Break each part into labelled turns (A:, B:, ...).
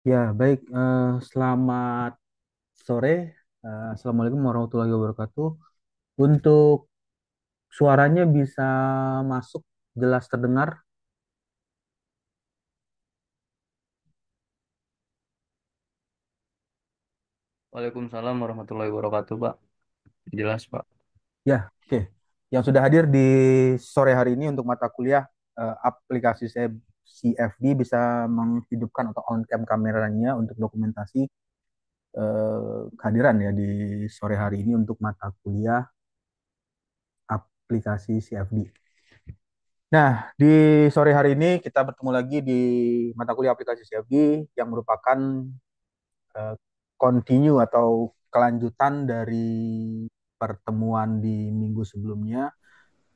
A: Ya, baik. Selamat sore. Assalamualaikum warahmatullahi wabarakatuh. Untuk suaranya bisa masuk jelas terdengar.
B: Waalaikumsalam warahmatullahi wabarakatuh, Pak. Jelas, Pak.
A: Ya, oke. Yang sudah hadir di sore hari ini untuk mata kuliah aplikasi saya CFD bisa menghidupkan atau on cam kameranya untuk dokumentasi kehadiran ya di sore hari ini untuk mata kuliah aplikasi CFD. Nah, di sore hari ini kita bertemu lagi di mata kuliah aplikasi CFD yang merupakan eh, continue atau kelanjutan dari pertemuan di minggu sebelumnya.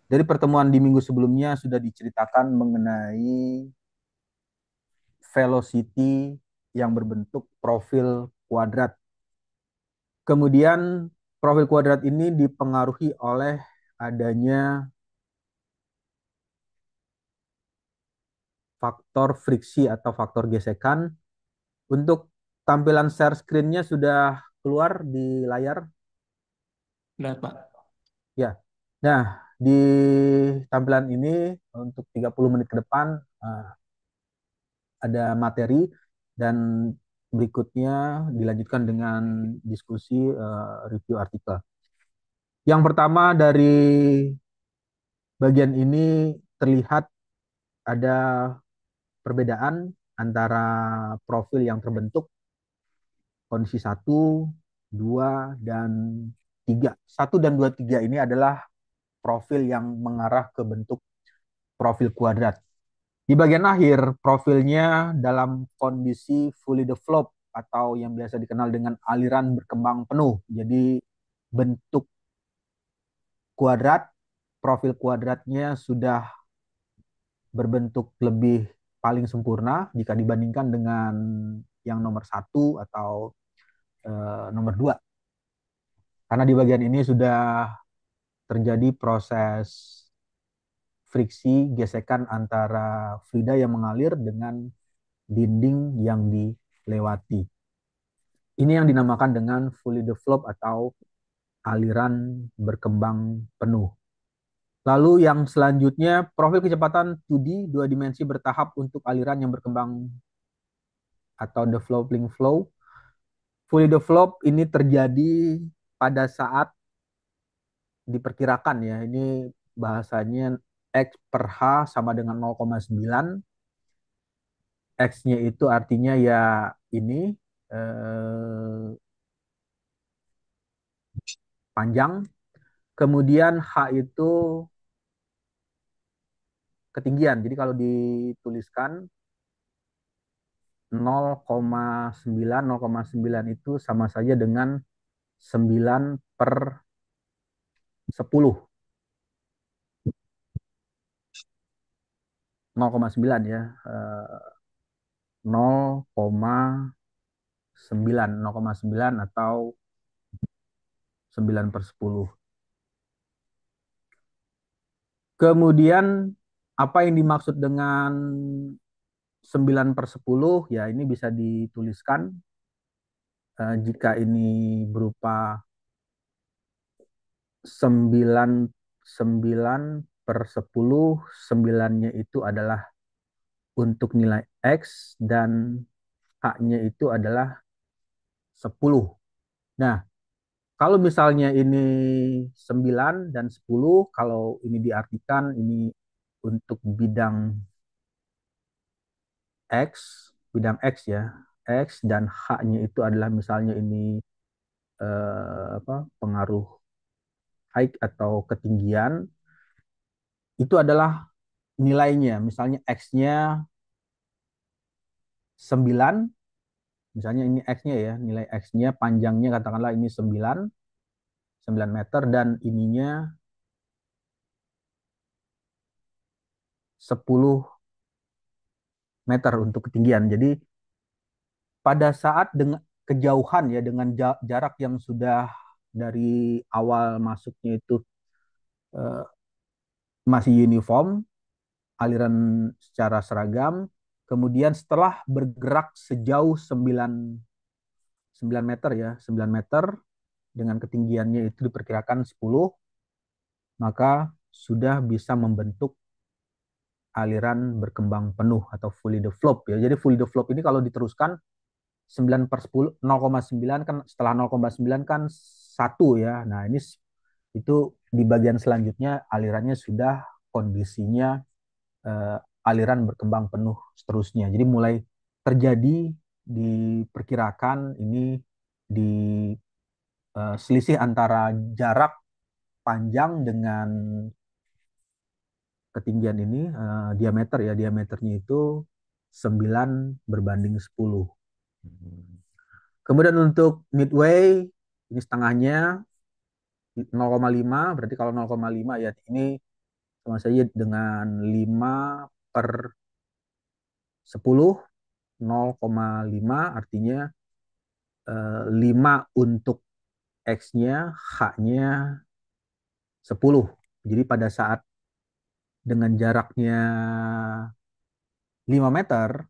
A: Dari pertemuan di minggu sebelumnya sudah diceritakan mengenai velocity yang berbentuk profil kuadrat. Kemudian profil kuadrat ini dipengaruhi oleh adanya faktor friksi atau faktor gesekan. Untuk tampilan share screen-nya sudah keluar di layar.
B: Lihat, Pak.
A: Ya. Nah, di tampilan ini untuk 30 menit ke depan ada materi dan berikutnya dilanjutkan dengan diskusi review artikel. Yang pertama dari bagian ini terlihat ada perbedaan antara profil yang terbentuk kondisi satu, 2, dan 3. Satu dan 2 3 ini adalah profil yang mengarah ke bentuk profil kuadrat. Di bagian akhir, profilnya dalam kondisi fully developed atau yang biasa dikenal dengan aliran berkembang penuh. Jadi bentuk kuadrat, profil kuadratnya sudah berbentuk lebih paling sempurna jika dibandingkan dengan yang nomor satu atau nomor dua. Karena di bagian ini sudah terjadi proses friksi gesekan antara fluida yang mengalir dengan dinding yang dilewati. Ini yang dinamakan dengan fully developed atau aliran berkembang penuh. Lalu yang selanjutnya, profil kecepatan 2D, dua dimensi bertahap untuk aliran yang berkembang atau developing flow. Fully developed ini terjadi pada saat diperkirakan ya, ini bahasanya X per H sama dengan 0,9. X-nya itu artinya ya ini eh, panjang. Kemudian H itu ketinggian. Jadi kalau dituliskan 0,9, 0,9 itu sama saja dengan 9 per 10. 0,9 ya. 0,9. 0,9 atau 9 per 10. Kemudian apa yang dimaksud dengan 9 per 10? Ya ini bisa dituliskan jika ini berupa 9 9 per 10, 9-nya itu adalah untuk nilai X dan H-nya itu adalah 10. Nah, kalau misalnya ini 9 dan 10, kalau ini diartikan ini untuk bidang X, bidang X ya, X dan H-nya itu adalah misalnya ini pengaruh height atau ketinggian, itu adalah nilainya. Misalnya X-nya 9, misalnya ini X-nya ya, nilai X-nya panjangnya katakanlah ini 9 meter dan ininya 10 meter untuk ketinggian. Jadi pada saat dengan kejauhan ya dengan jarak yang sudah dari awal masuknya itu eh, masih uniform, aliran secara seragam, Kemudian setelah bergerak sejauh 9 meter ya, 9 meter dengan ketinggiannya itu diperkirakan 10, maka sudah bisa membentuk aliran berkembang penuh atau fully developed ya. Jadi fully developed ini kalau diteruskan 9/10, 0,9 kan, setelah 0,9 kan 1 ya. Nah, ini itu di bagian selanjutnya alirannya sudah kondisinya eh, aliran berkembang penuh seterusnya. Jadi mulai terjadi, diperkirakan ini di selisih antara jarak panjang dengan ketinggian ini, diameter ya, diameternya itu 9 berbanding 10. Kemudian untuk midway ini setengahnya 0,5, berarti kalau 0,5 ya ini sama saja dengan 5 per 10, 0,5 artinya 5 untuk X-nya, H-nya 10. Jadi pada saat dengan jaraknya 5 meter,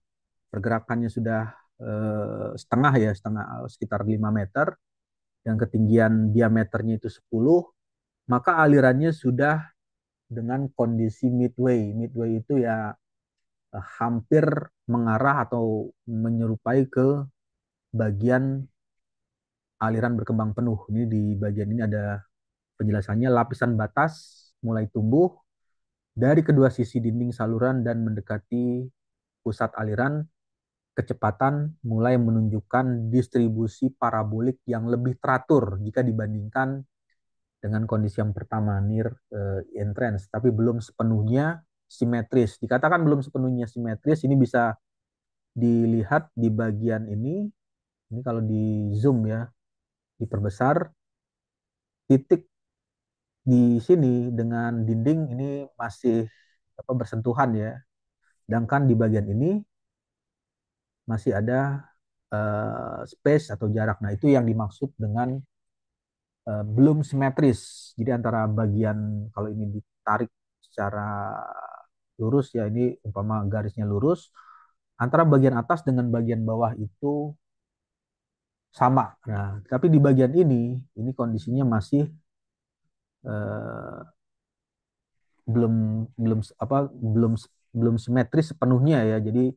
A: pergerakannya sudah setengah ya, setengah sekitar 5 meter, dan ketinggian diameternya itu 10, maka alirannya sudah dengan kondisi midway. Midway itu ya hampir mengarah atau menyerupai ke bagian aliran berkembang penuh. Ini di bagian ini ada penjelasannya, lapisan batas mulai tumbuh dari kedua sisi dinding saluran dan mendekati pusat aliran. Kecepatan mulai menunjukkan distribusi parabolik yang lebih teratur jika dibandingkan dengan kondisi yang pertama, near entrance, tapi belum sepenuhnya simetris. Dikatakan belum sepenuhnya simetris, ini bisa dilihat di bagian ini. Ini kalau di zoom ya, diperbesar, titik di sini dengan dinding ini masih bersentuhan ya. Sedangkan di bagian ini masih ada space atau jarak. Nah, itu yang dimaksud dengan belum simetris. Jadi antara bagian, kalau ini ditarik secara lurus ya, ini umpama garisnya lurus, antara bagian atas dengan bagian bawah itu sama. Nah, tapi di bagian ini kondisinya masih eh, belum belum belum belum simetris sepenuhnya ya. Jadi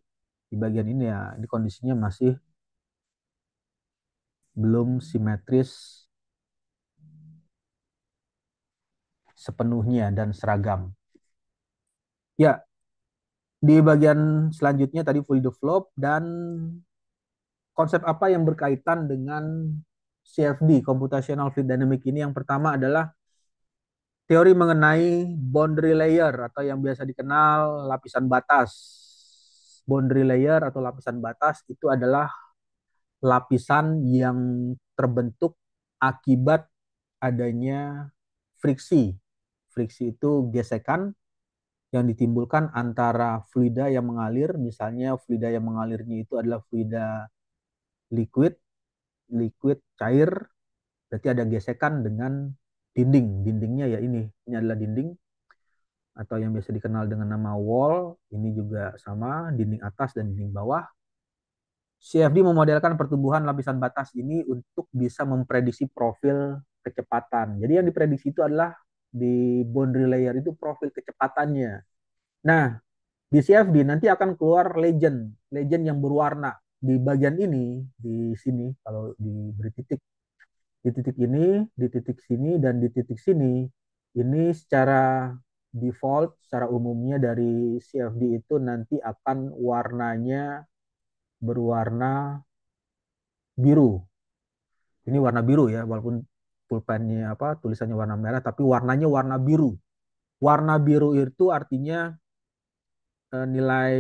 A: di bagian ini ya, ini kondisinya masih belum simetris sepenuhnya dan seragam. Ya, di bagian selanjutnya tadi fully developed, dan konsep apa yang berkaitan dengan CFD, Computational Fluid Dynamics ini. Yang pertama adalah teori mengenai boundary layer atau yang biasa dikenal lapisan batas. Boundary layer atau lapisan batas itu adalah lapisan yang terbentuk akibat adanya friksi. Friksi itu gesekan yang ditimbulkan antara fluida yang mengalir, misalnya fluida yang mengalirnya itu adalah fluida liquid, liquid cair, berarti ada gesekan dengan dinding. Dindingnya ya ini adalah dinding atau yang biasa dikenal dengan nama wall. Ini juga sama, dinding atas dan dinding bawah. CFD memodelkan pertumbuhan lapisan batas ini untuk bisa memprediksi profil kecepatan. Jadi yang diprediksi itu adalah di boundary layer itu profil kecepatannya. Nah, di CFD nanti akan keluar legend, legend yang berwarna. Di bagian ini, di sini, kalau diberi titik, di titik ini, di titik sini, dan di titik sini, ini secara default, secara umumnya dari CFD itu nanti akan warnanya berwarna biru. Ini warna biru ya, walaupun pulpennya tulisannya warna merah, tapi warnanya warna biru. Warna biru itu artinya nilai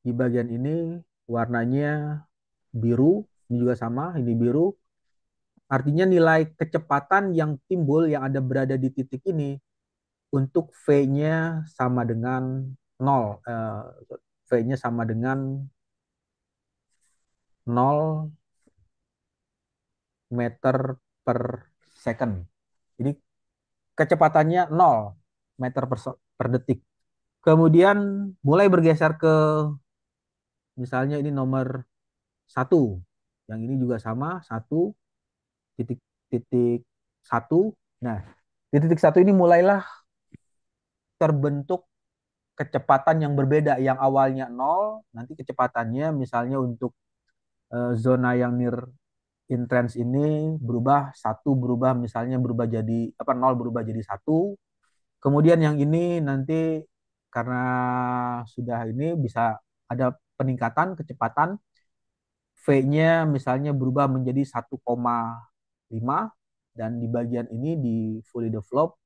A: di bagian ini warnanya biru, ini juga sama, ini biru. Artinya nilai kecepatan yang timbul yang ada berada di titik ini untuk V-nya sama dengan 0. V-nya sama dengan 0 meter per second. Jadi kecepatannya 0 meter per detik. Kemudian mulai bergeser ke misalnya ini nomor satu. Yang ini juga sama, satu titik titik satu. Nah, di titik satu ini mulailah terbentuk kecepatan yang berbeda. Yang awalnya nol, nanti kecepatannya misalnya untuk zona yang near in trans ini berubah satu, berubah misalnya berubah jadi apa, nol berubah jadi satu. Kemudian yang ini nanti karena sudah ini bisa ada peningkatan kecepatan, V-nya misalnya berubah menjadi 1,5, dan di bagian ini di fully develop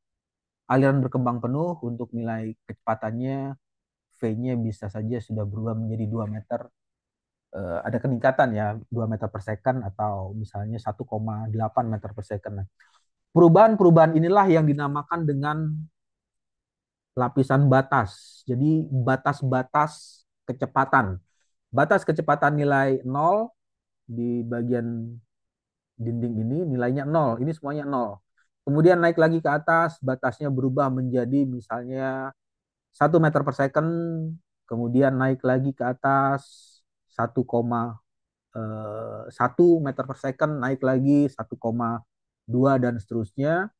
A: aliran berkembang penuh untuk nilai kecepatannya, V-nya bisa saja sudah berubah menjadi 2 meter. Ada peningkatan ya, 2 meter per second atau misalnya 1,8 meter per second. Nah, perubahan-perubahan inilah yang dinamakan dengan lapisan batas. Jadi batas-batas kecepatan. Batas kecepatan nilai nol di bagian dinding ini nilainya nol. Ini semuanya nol. Kemudian naik lagi ke atas, batasnya berubah menjadi misalnya 1 meter per second. Kemudian naik lagi ke atas 1,1 meter per second, naik lagi 1,2 dan seterusnya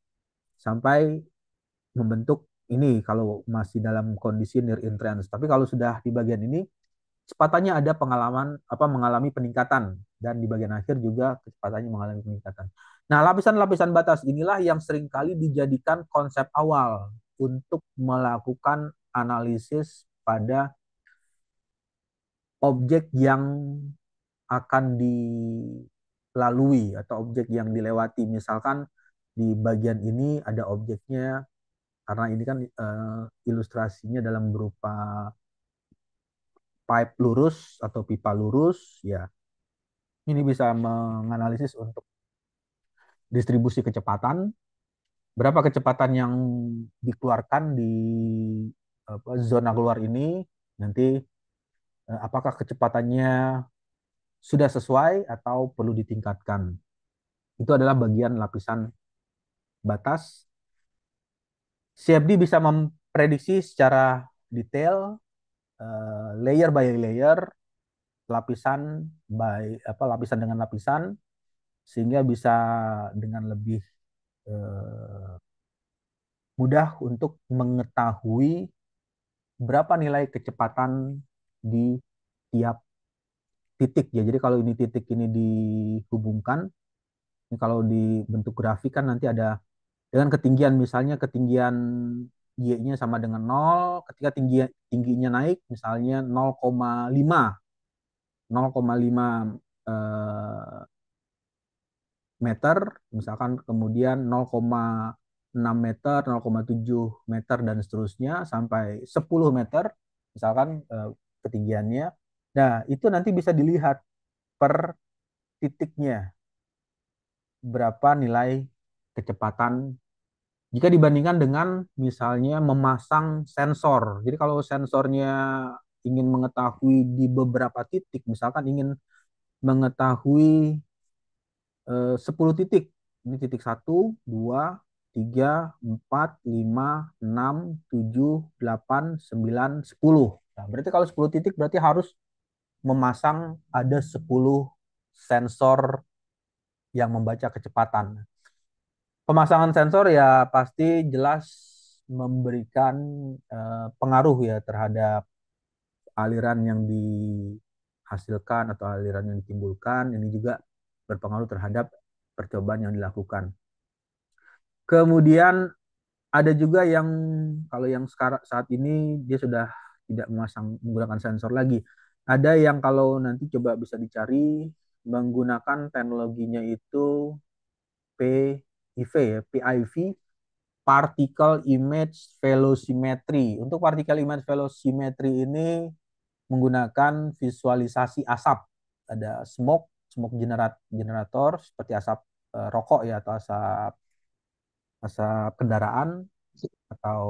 A: sampai membentuk ini kalau masih dalam kondisi near entrance. Tapi kalau sudah di bagian ini kecepatannya ada pengalaman apa mengalami peningkatan, dan di bagian akhir juga kecepatannya mengalami peningkatan. Nah, lapisan-lapisan batas inilah yang seringkali dijadikan konsep awal untuk melakukan analisis pada objek yang akan dilalui atau objek yang dilewati. Misalkan di bagian ini ada objeknya, karena ini kan ilustrasinya dalam berupa pipe lurus atau pipa lurus, ya ini bisa menganalisis untuk distribusi kecepatan, berapa kecepatan yang dikeluarkan di zona keluar ini, nanti apakah kecepatannya sudah sesuai atau perlu ditingkatkan. Itu adalah bagian lapisan batas. CFD bisa memprediksi secara detail layer by layer, lapisan by apa lapisan dengan lapisan, sehingga bisa dengan lebih eh, mudah untuk mengetahui berapa nilai kecepatan di tiap titik ya. Jadi kalau ini titik ini dihubungkan, ini kalau di bentuk grafik kan nanti ada dengan ketinggian, misalnya ketinggian Y-nya sama dengan nol, ketika tingginya naik misalnya 0,5 meter misalkan, kemudian 0,6 meter, 0,7 meter dan seterusnya sampai 10 meter misalkan ketinggiannya. Nah, itu nanti bisa dilihat per titiknya berapa nilai kecepatan jika dibandingkan dengan misalnya memasang sensor. Jadi kalau sensornya ingin mengetahui di beberapa titik, misalkan ingin mengetahui 10 titik. Ini titik satu, 2, 3, 4, 5, 6, 7, 8, 9, 10. Nah, berarti kalau 10 titik berarti harus memasang ada 10 sensor yang membaca kecepatan. Pemasangan sensor ya pasti jelas memberikan pengaruh ya terhadap aliran yang dihasilkan atau aliran yang ditimbulkan. Ini juga berpengaruh terhadap percobaan yang dilakukan. Kemudian ada juga yang kalau yang sekarang saat ini dia sudah tidak menggunakan sensor lagi. Ada yang kalau nanti coba bisa dicari menggunakan teknologinya itu PIV ya, PIV, Particle Image Velocimetry. Untuk Particle Image Velocimetry ini menggunakan visualisasi asap. Ada smoke generator seperti asap rokok ya, atau asap asap kendaraan, atau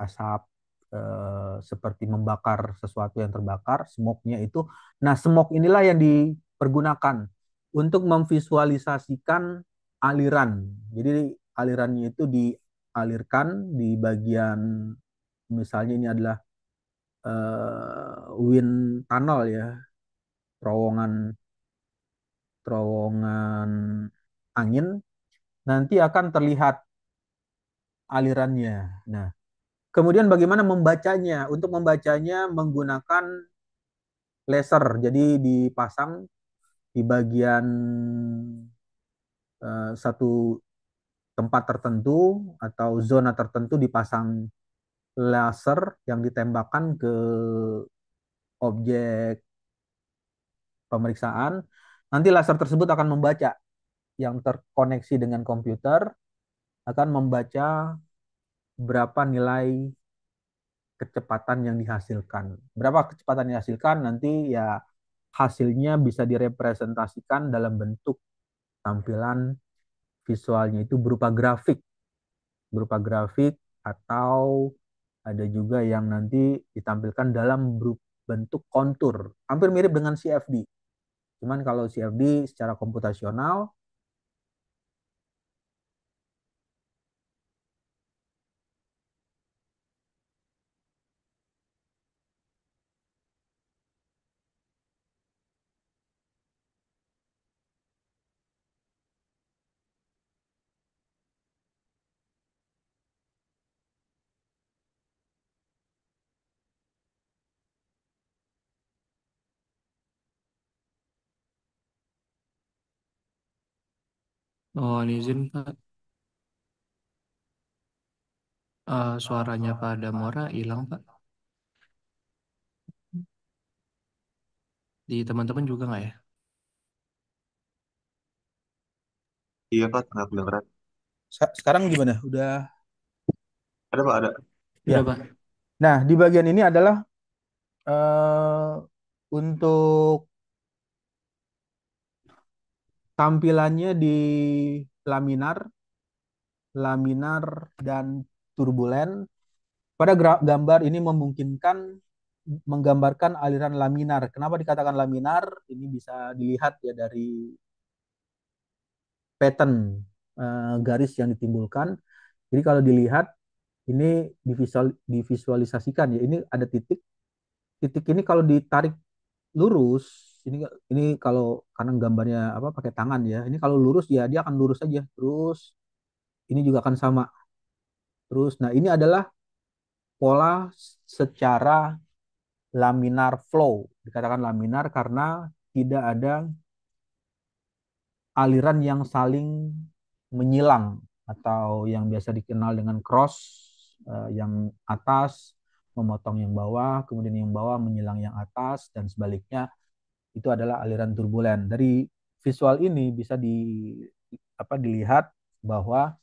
A: asap seperti membakar sesuatu yang terbakar, smoke-nya itu. Nah, smoke inilah yang dipergunakan untuk memvisualisasikan aliran. Jadi alirannya itu dialirkan di bagian misalnya ini adalah wind tunnel ya, terowongan terowongan angin, nanti akan terlihat alirannya. Nah, kemudian bagaimana membacanya? Untuk membacanya menggunakan laser. Jadi dipasang di bagian satu tempat tertentu atau zona tertentu dipasang laser yang ditembakkan ke objek pemeriksaan. Nanti laser tersebut akan membaca yang terkoneksi dengan komputer akan membaca berapa nilai kecepatan yang dihasilkan. Berapa kecepatan yang dihasilkan nanti ya hasilnya bisa direpresentasikan dalam bentuk tampilan visualnya itu berupa grafik atau ada juga yang nanti ditampilkan dalam bentuk kontur. Hampir mirip dengan CFD. Cuman kalau CFD secara komputasional.
B: Mohon izin Pak. Suaranya Pak Damora hilang Pak. Di teman-teman juga nggak ya?
C: Iya Pak, nggak kedengeran.
A: Sekarang gimana? Udah
C: Ada Pak, ada.
B: Udah
A: ya.
B: Pak.
A: Nah, di bagian ini adalah eh, untuk tampilannya di laminar, dan turbulen. Pada gambar ini memungkinkan menggambarkan aliran laminar. Kenapa dikatakan laminar? Ini bisa dilihat ya dari pattern garis yang ditimbulkan. Jadi kalau dilihat ini divisualisasikan ya. Ini ada titik. Titik ini kalau ditarik lurus, ini kalau karena gambarnya apa pakai tangan ya. Ini kalau lurus ya dia akan lurus aja. Terus ini juga akan sama. Terus nah ini adalah pola secara laminar flow. Dikatakan laminar karena tidak ada aliran yang saling menyilang atau yang biasa dikenal dengan cross, yang atas memotong yang bawah, kemudian yang bawah menyilang yang atas dan sebaliknya itu adalah aliran turbulen. Dari visual ini bisa dilihat bahwa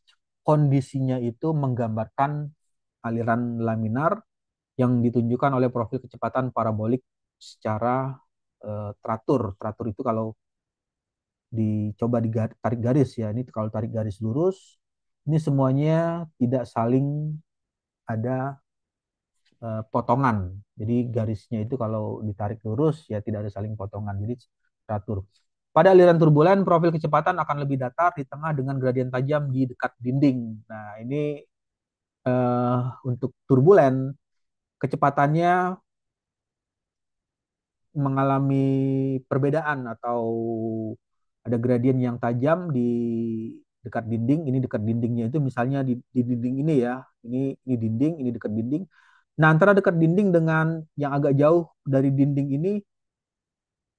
A: kondisinya itu menggambarkan aliran laminar yang ditunjukkan oleh profil kecepatan parabolik secara teratur. Teratur itu kalau dicoba ditarik garis ya. Ini kalau tarik garis lurus, ini semuanya tidak saling ada potongan. Jadi garisnya itu kalau ditarik lurus ya tidak ada saling potongan. Jadi teratur. Pada aliran turbulen, profil kecepatan akan lebih datar di tengah dengan gradien tajam di dekat dinding. Nah, ini untuk turbulen, kecepatannya mengalami perbedaan atau ada gradien yang tajam di dekat dinding. Ini dekat dindingnya itu misalnya di dinding ini ya. Ini dinding, ini dekat dinding. Nah, antara dekat dinding dengan yang agak jauh dari dinding ini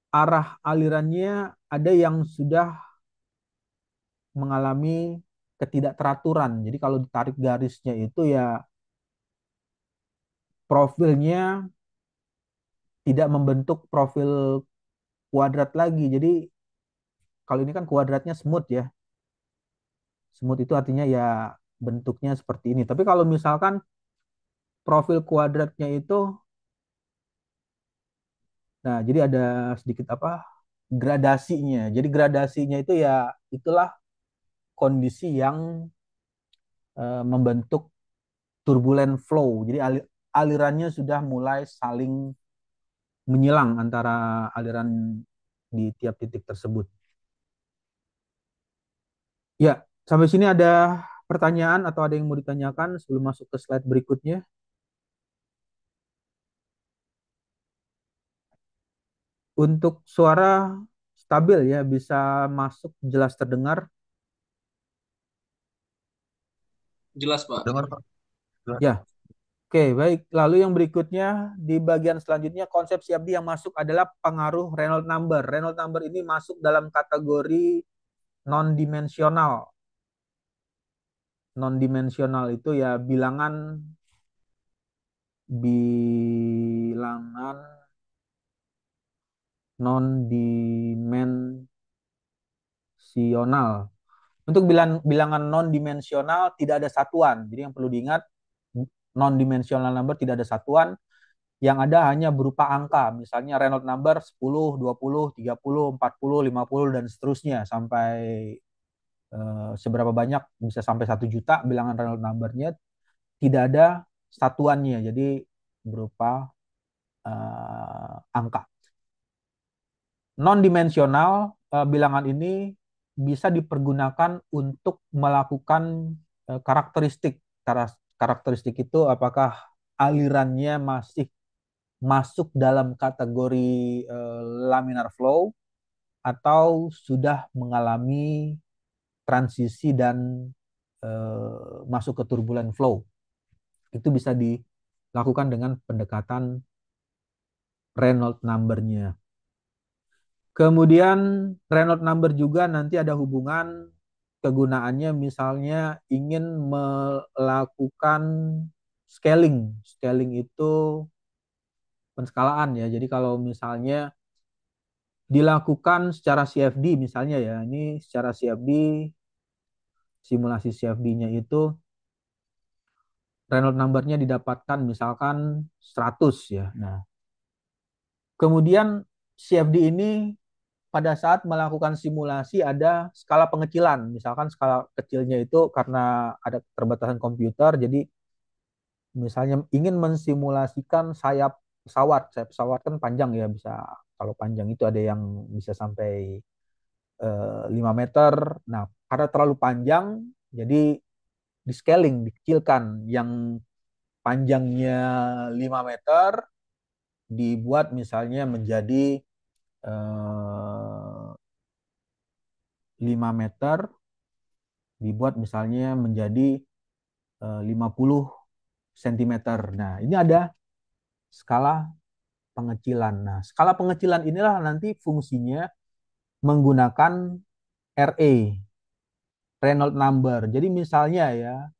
A: arah alirannya ada yang sudah mengalami ketidakteraturan. Jadi kalau ditarik garisnya itu ya profilnya tidak membentuk profil kuadrat lagi. Jadi kalau ini kan kuadratnya smooth ya. Smooth itu artinya ya bentuknya seperti ini. Tapi kalau misalkan profil kuadratnya itu, nah jadi ada sedikit apa gradasinya. Jadi gradasinya itu ya itulah kondisi yang membentuk turbulent flow. Jadi alirannya sudah mulai saling menyilang antara aliran di tiap titik tersebut. Ya, sampai sini ada pertanyaan atau ada yang mau ditanyakan sebelum masuk ke slide berikutnya? Untuk suara stabil ya, bisa masuk jelas terdengar.
B: Jelas, Pak.
C: Dengar, Pak. Jelas.
A: Ya, oke, baik. Lalu yang berikutnya di bagian selanjutnya konsep CFD yang masuk adalah pengaruh Reynolds number. Reynolds number ini masuk dalam kategori non-dimensional. Non-dimensional itu ya bilangan non-dimensional. Untuk bilangan non-dimensional tidak ada satuan. Jadi yang perlu diingat, non-dimensional number tidak ada satuan, yang ada hanya berupa angka. Misalnya Reynolds number 10, 20, 30, 40, 50 dan seterusnya sampai seberapa banyak, bisa sampai 1 juta bilangan Reynolds numbernya, tidak ada satuannya. Jadi berupa angka. Non-dimensional bilangan ini bisa dipergunakan untuk melakukan karakteristik itu apakah alirannya masih masuk dalam kategori laminar flow atau sudah mengalami transisi dan masuk ke turbulent flow. Itu bisa dilakukan dengan pendekatan Reynolds number-nya. Kemudian Reynolds number juga nanti ada hubungan kegunaannya, misalnya ingin melakukan scaling. Scaling itu penskalaan ya. Jadi kalau misalnya dilakukan secara CFD misalnya ya, ini secara CFD, simulasi CFD-nya itu Reynolds number-nya didapatkan misalkan 100 ya. Nah, kemudian CFD ini pada saat melakukan simulasi ada skala pengecilan. Misalkan skala kecilnya itu karena ada keterbatasan komputer, jadi misalnya ingin mensimulasikan sayap pesawat. Sayap pesawat kan panjang ya, bisa, kalau panjang itu ada yang bisa sampai 5 meter. Nah, karena terlalu panjang, jadi di scaling, dikecilkan. Yang panjangnya 5 meter dibuat misalnya menjadi 5 meter, dibuat misalnya menjadi 50 cm. Nah, ini ada skala pengecilan. Nah, skala pengecilan inilah nanti fungsinya menggunakan RA, Reynolds number. Jadi misalnya ya,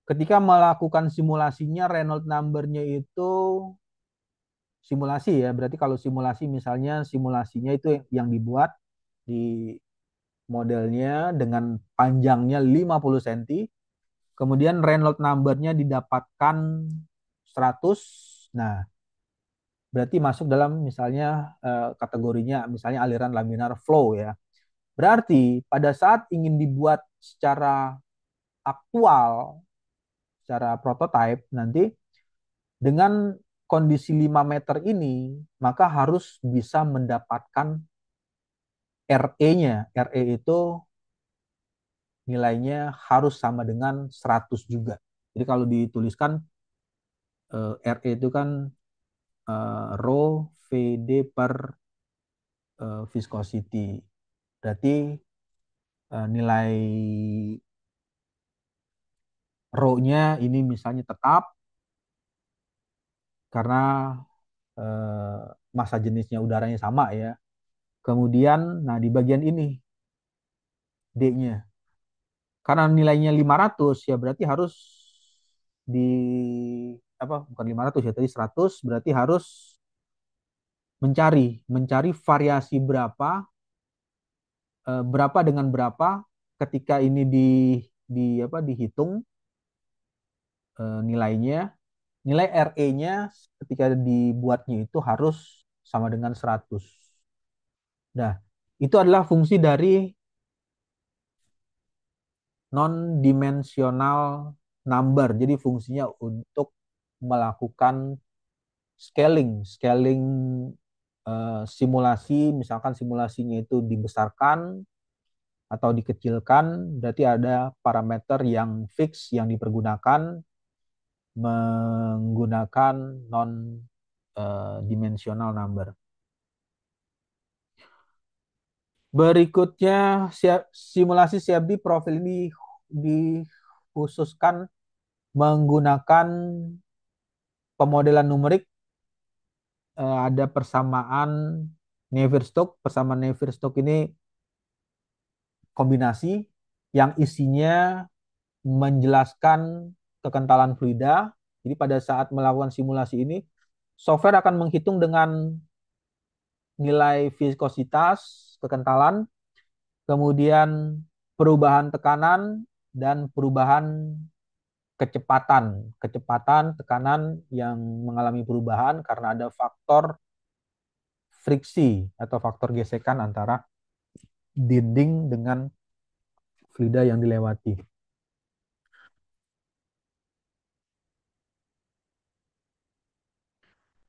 A: ketika melakukan simulasinya, Reynolds number-nya itu simulasi ya, berarti kalau simulasi misalnya simulasinya itu yang dibuat di modelnya dengan panjangnya 50 cm, kemudian Reynolds number-nya didapatkan 100. Nah, berarti masuk dalam misalnya kategorinya misalnya aliran laminar flow ya. Berarti pada saat ingin dibuat secara aktual, secara prototype nanti dengan kondisi 5 meter ini, maka harus bisa mendapatkan RE-nya. RE itu nilainya harus sama dengan 100 juga. Jadi kalau dituliskan RE itu kan rho VD per viscosity. Berarti nilai rho-nya ini misalnya tetap karena massa jenisnya udaranya sama ya. Kemudian, nah di bagian ini D-nya. Karena nilainya 500 ya, berarti harus di apa, bukan 500 ya, tadi 100, berarti harus mencari variasi berapa dengan berapa ketika ini dihitung nilainya. Nilai RE-nya ketika dibuatnya itu harus sama dengan 100. Nah, itu adalah fungsi dari non-dimensional number. Jadi fungsinya untuk melakukan scaling simulasi, misalkan simulasinya itu dibesarkan atau dikecilkan, berarti ada parameter yang fix yang dipergunakan menggunakan non dimensional number. Berikutnya simulasi CFD profil ini dikhususkan menggunakan pemodelan numerik. Ada persamaan Navier-Stokes ini kombinasi yang isinya menjelaskan kekentalan fluida. Jadi pada saat melakukan simulasi ini, software akan menghitung dengan nilai viskositas, kekentalan, kemudian perubahan tekanan dan perubahan kecepatan tekanan yang mengalami perubahan karena ada faktor friksi atau faktor gesekan antara dinding dengan fluida yang dilewati.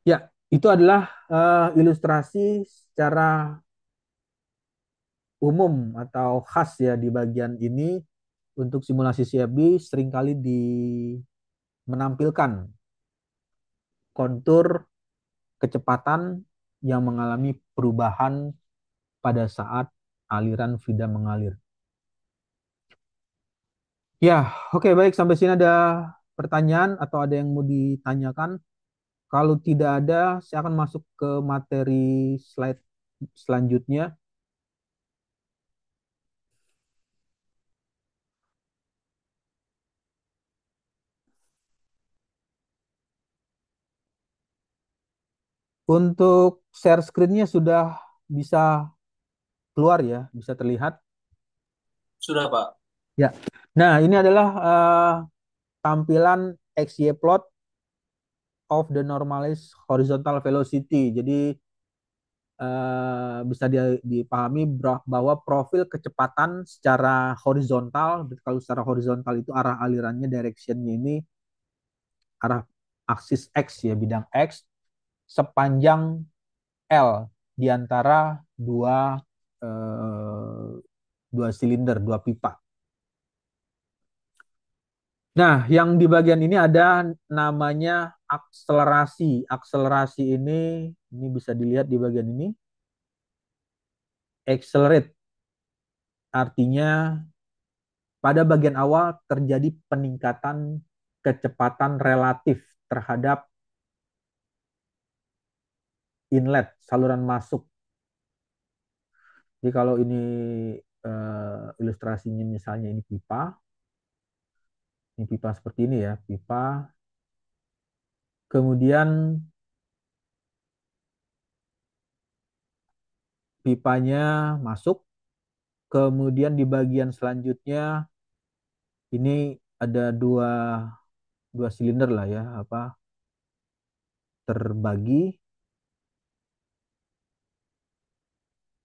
A: Ya, itu adalah ilustrasi secara umum atau khas ya di bagian ini untuk simulasi CFD seringkali menampilkan kontur kecepatan yang mengalami perubahan pada saat aliran fluida mengalir. Ya, oke, baik, sampai sini ada pertanyaan atau ada yang mau ditanyakan? Kalau tidak ada, saya akan masuk ke materi slide selanjutnya. Untuk share screen-nya sudah bisa keluar ya, bisa terlihat.
C: Sudah, Pak.
A: Ya. Nah, ini adalah tampilan XY plot of the normalized horizontal velocity. Jadi bisa dipahami bahwa profil kecepatan secara horizontal, kalau secara horizontal itu arah alirannya, direction-nya ini arah aksis X ya, bidang X, sepanjang L di antara eh, dua silinder, dua pipa. Nah, yang di bagian ini ada namanya akselerasi. Akselerasi ini bisa dilihat di bagian ini. Accelerate artinya pada bagian awal terjadi peningkatan kecepatan relatif terhadap inlet, saluran masuk. Jadi kalau ini ilustrasinya misalnya ini pipa seperti ini ya, pipa. Kemudian pipanya masuk, kemudian di bagian selanjutnya ini ada dua silinder lah ya, terbagi.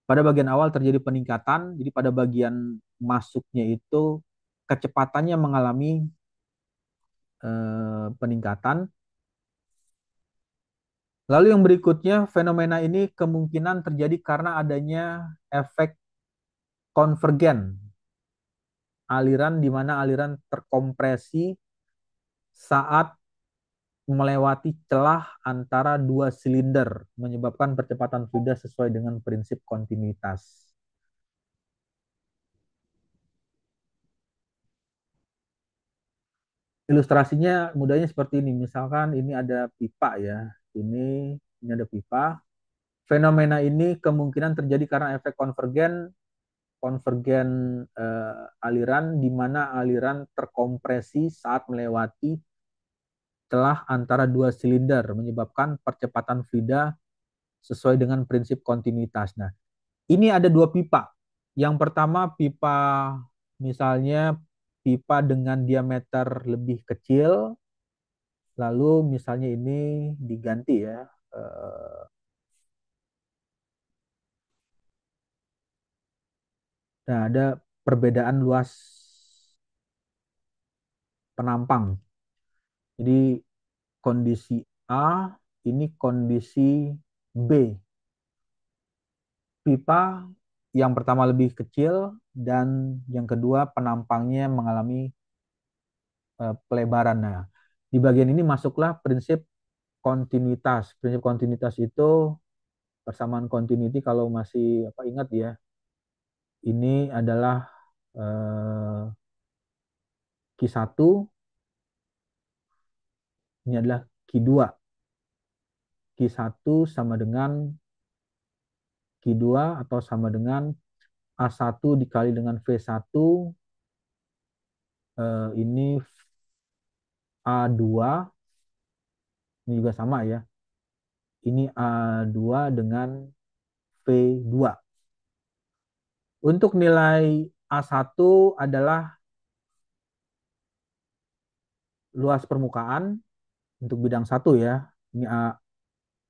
A: Pada bagian awal terjadi peningkatan, jadi pada bagian masuknya itu kecepatannya mengalami peningkatan. Lalu yang berikutnya, fenomena ini kemungkinan terjadi karena adanya efek konvergen, aliran di mana aliran terkompresi saat melewati celah antara dua silinder, menyebabkan percepatan fluida sesuai dengan prinsip kontinuitas. Ilustrasinya mudahnya seperti ini. Misalkan ini ada pipa ya. Ini ada pipa. Fenomena ini kemungkinan terjadi karena efek konvergen aliran di mana aliran terkompresi saat melewati celah antara dua silinder menyebabkan percepatan fluida sesuai dengan prinsip kontinuitas. Nah, ini ada dua pipa. Yang pertama pipa misalnya pipa dengan diameter lebih kecil, lalu misalnya ini diganti ya. Nah, ada perbedaan luas penampang. Jadi kondisi A, ini kondisi B. Pipa yang pertama lebih kecil dan yang kedua penampangnya mengalami pelebaran. Nah, di bagian ini masuklah prinsip kontinuitas. Prinsip kontinuitas itu persamaan continuity kalau masih ingat ya. ini adalah Q1, ini adalah Q2. Q1 sama dengan Q2 atau sama dengan A1 dikali dengan V1, ini A2, ini juga sama ya. Ini A2 dengan V2. Untuk nilai A1 adalah luas permukaan untuk bidang 1 ya.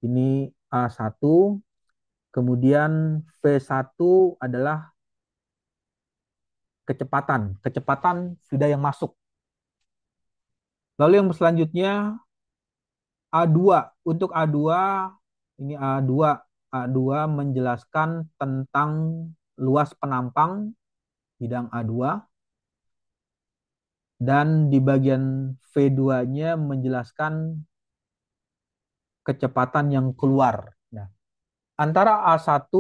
A: Ini A1, kemudian V1 adalah kecepatan fluida yang masuk. Lalu yang selanjutnya A2. Untuk A2, ini A2. A2 menjelaskan tentang luas penampang bidang A2. Dan di bagian V2-nya menjelaskan kecepatan yang keluar. Nah, antara A1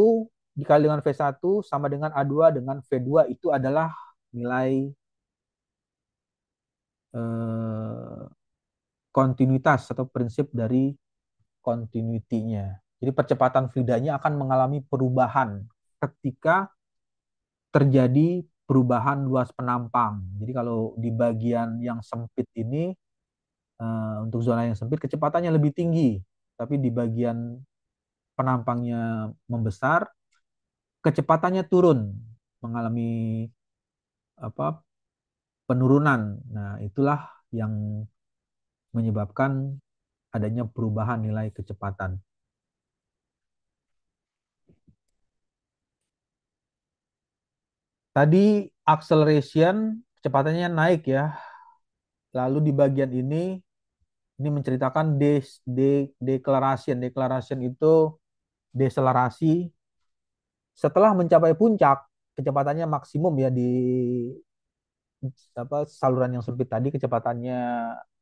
A: dikali dengan V1 sama dengan A2 dengan V2 itu adalah nilai kontinuitas atau prinsip dari continuity-nya. Jadi percepatan fluidanya akan mengalami perubahan ketika terjadi perubahan luas penampang. Jadi kalau di bagian yang sempit ini, untuk zona yang sempit kecepatannya lebih tinggi, tapi di bagian penampangnya membesar, kecepatannya turun, mengalami penurunan. Nah, itulah yang menyebabkan adanya perubahan nilai kecepatan. Tadi acceleration kecepatannya naik ya. Lalu di bagian ini menceritakan deceleration. Deceleration itu deselerasi setelah mencapai puncak, kecepatannya maksimum ya di saluran yang sempit tadi, kecepatannya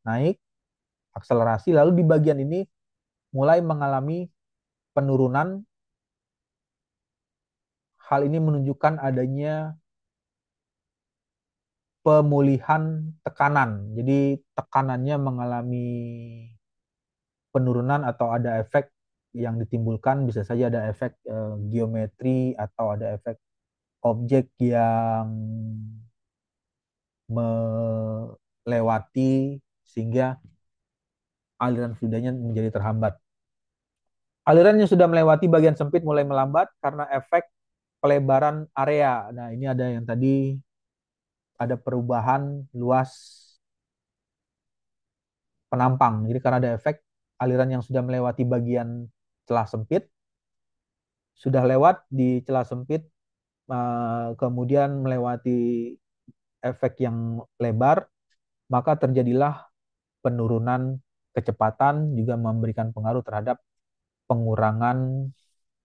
A: naik, akselerasi. Lalu di bagian ini mulai mengalami penurunan. Hal ini menunjukkan adanya pemulihan tekanan. Jadi tekanannya mengalami penurunan atau ada efek yang ditimbulkan, bisa saja ada efek geometri atau ada efek objek yang melewati sehingga aliran fluidanya menjadi terhambat. Aliran yang sudah melewati bagian sempit mulai melambat karena efek pelebaran area. Nah, ini ada yang tadi ada perubahan luas penampang. Jadi karena ada efek aliran yang sudah melewati bagian celah sempit, sudah lewat di celah sempit, kemudian melewati efek yang lebar, maka terjadilah penurunan kecepatan, juga memberikan pengaruh terhadap pengurangan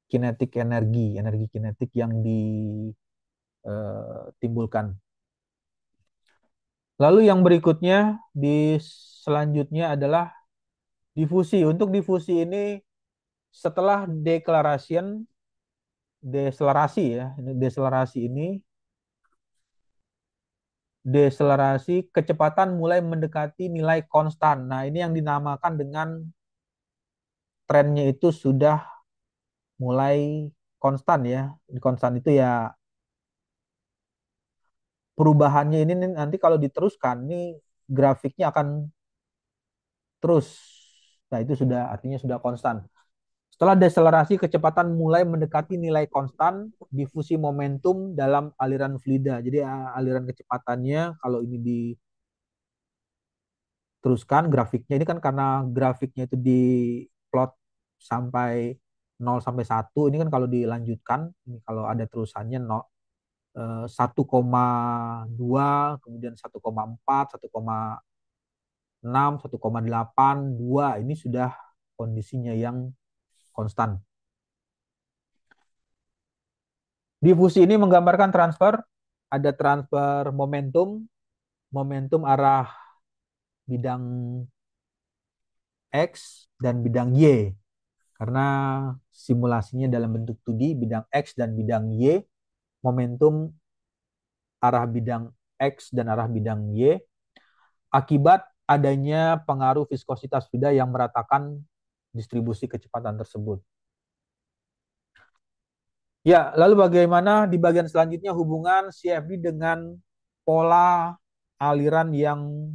A: kinetik energi kinetik yang ditimbulkan. Lalu yang berikutnya selanjutnya adalah difusi. Untuk difusi ini setelah deselerasi ya, deselerasi kecepatan mulai mendekati nilai konstan. Nah, ini yang dinamakan dengan trennya itu sudah mulai konstan ya. Konstan itu ya perubahannya ini nanti kalau diteruskan ini grafiknya akan terus. Nah, itu sudah artinya sudah konstan. Setelah deselerasi, kecepatan mulai mendekati nilai konstan, difusi momentum dalam aliran fluida. Jadi aliran kecepatannya kalau ini diteruskan grafiknya, ini kan karena grafiknya itu di plot sampai 0 sampai 1, ini kan kalau dilanjutkan, ini kalau ada terusannya 1,2, kemudian 1,4, 1,6, 1,8, 2, ini sudah kondisinya yang konstan. Difusi ini menggambarkan transfer, ada transfer momentum arah bidang X dan bidang Y. Karena simulasinya dalam bentuk 2D, bidang X dan bidang Y, momentum arah bidang X dan arah bidang Y akibat adanya pengaruh viskositas fluida yang meratakan distribusi kecepatan tersebut. Ya, lalu bagaimana di bagian selanjutnya hubungan CFD dengan pola aliran yang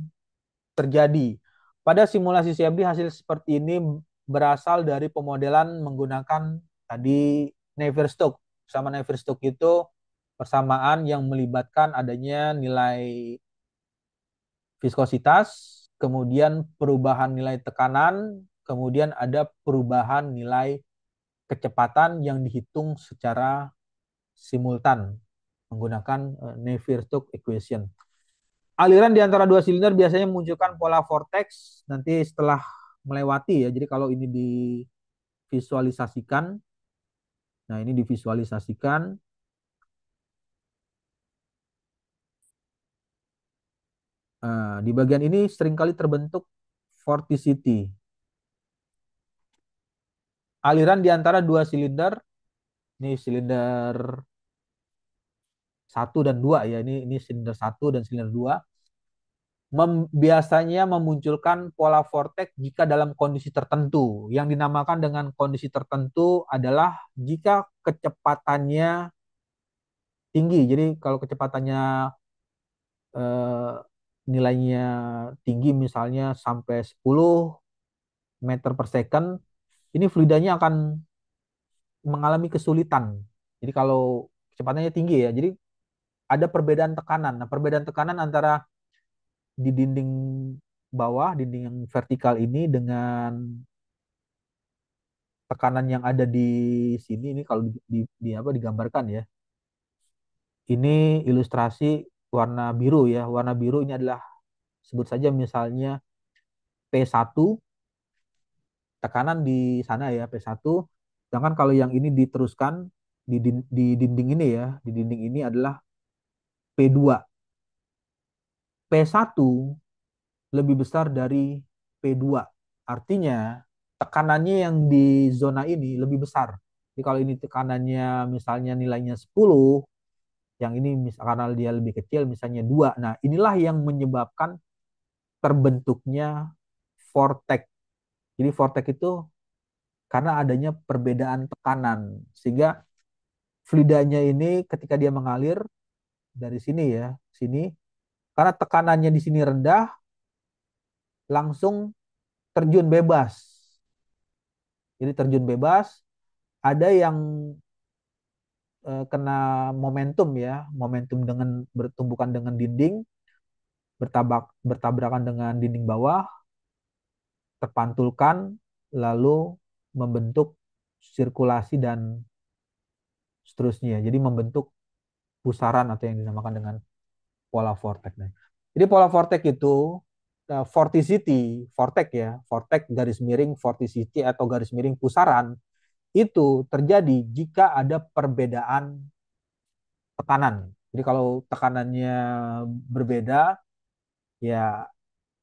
A: terjadi? Pada simulasi CFD hasil seperti ini berasal dari pemodelan menggunakan tadi Navier-Stokes. Sama Navier-Stokes itu persamaan yang melibatkan adanya nilai viskositas, kemudian perubahan nilai tekanan, kemudian ada perubahan nilai kecepatan yang dihitung secara simultan menggunakan Navier-Stokes equation. Aliran di antara dua silinder biasanya memunculkan pola vortex nanti setelah melewati ya. Jadi kalau ini divisualisasikan, nah ini divisualisasikan. Di bagian ini seringkali terbentuk vorticity. Aliran di antara dua silinder, ini silinder 1 dan 2 ya, ini silinder 1 dan silinder 2, biasanya memunculkan pola vortex jika dalam kondisi tertentu. Yang dinamakan dengan kondisi tertentu adalah jika kecepatannya tinggi. Jadi kalau kecepatannya eh, nilainya tinggi misalnya sampai 10 meter per second, ini fluidanya akan mengalami kesulitan. Jadi kalau kecepatannya tinggi ya, jadi ada perbedaan tekanan. Nah, perbedaan tekanan antara di dinding bawah, dinding yang vertikal ini dengan tekanan yang ada di sini ini kalau di apa digambarkan ya. Ini ilustrasi warna biru ya. Warna biru ini adalah sebut saja misalnya P1, tekanan di sana ya P1. Sedangkan kalau yang ini diteruskan di dinding ini ya, di dinding ini adalah P2. P1 lebih besar dari P2. Artinya tekanannya yang di zona ini lebih besar. Jadi kalau ini tekanannya misalnya nilainya 10, yang ini karena dia lebih kecil misalnya 2. Nah, inilah yang menyebabkan terbentuknya vortex. Jadi vortex itu karena adanya perbedaan tekanan. Sehingga fluidanya ini ketika dia mengalir dari sini ya, sini, karena tekanannya di sini rendah, langsung terjun bebas. Jadi terjun bebas, ada yang kena momentum ya, momentum dengan bertumbukan dengan dinding, bertabrakan dengan dinding bawah, terpantulkan, lalu membentuk sirkulasi dan seterusnya. Jadi membentuk pusaran atau yang dinamakan dengan pola vortex. Jadi pola vortex itu vorticity, vortex ya, vortex garis miring vorticity atau garis miring pusaran itu terjadi jika ada perbedaan tekanan. Jadi kalau tekanannya berbeda, ya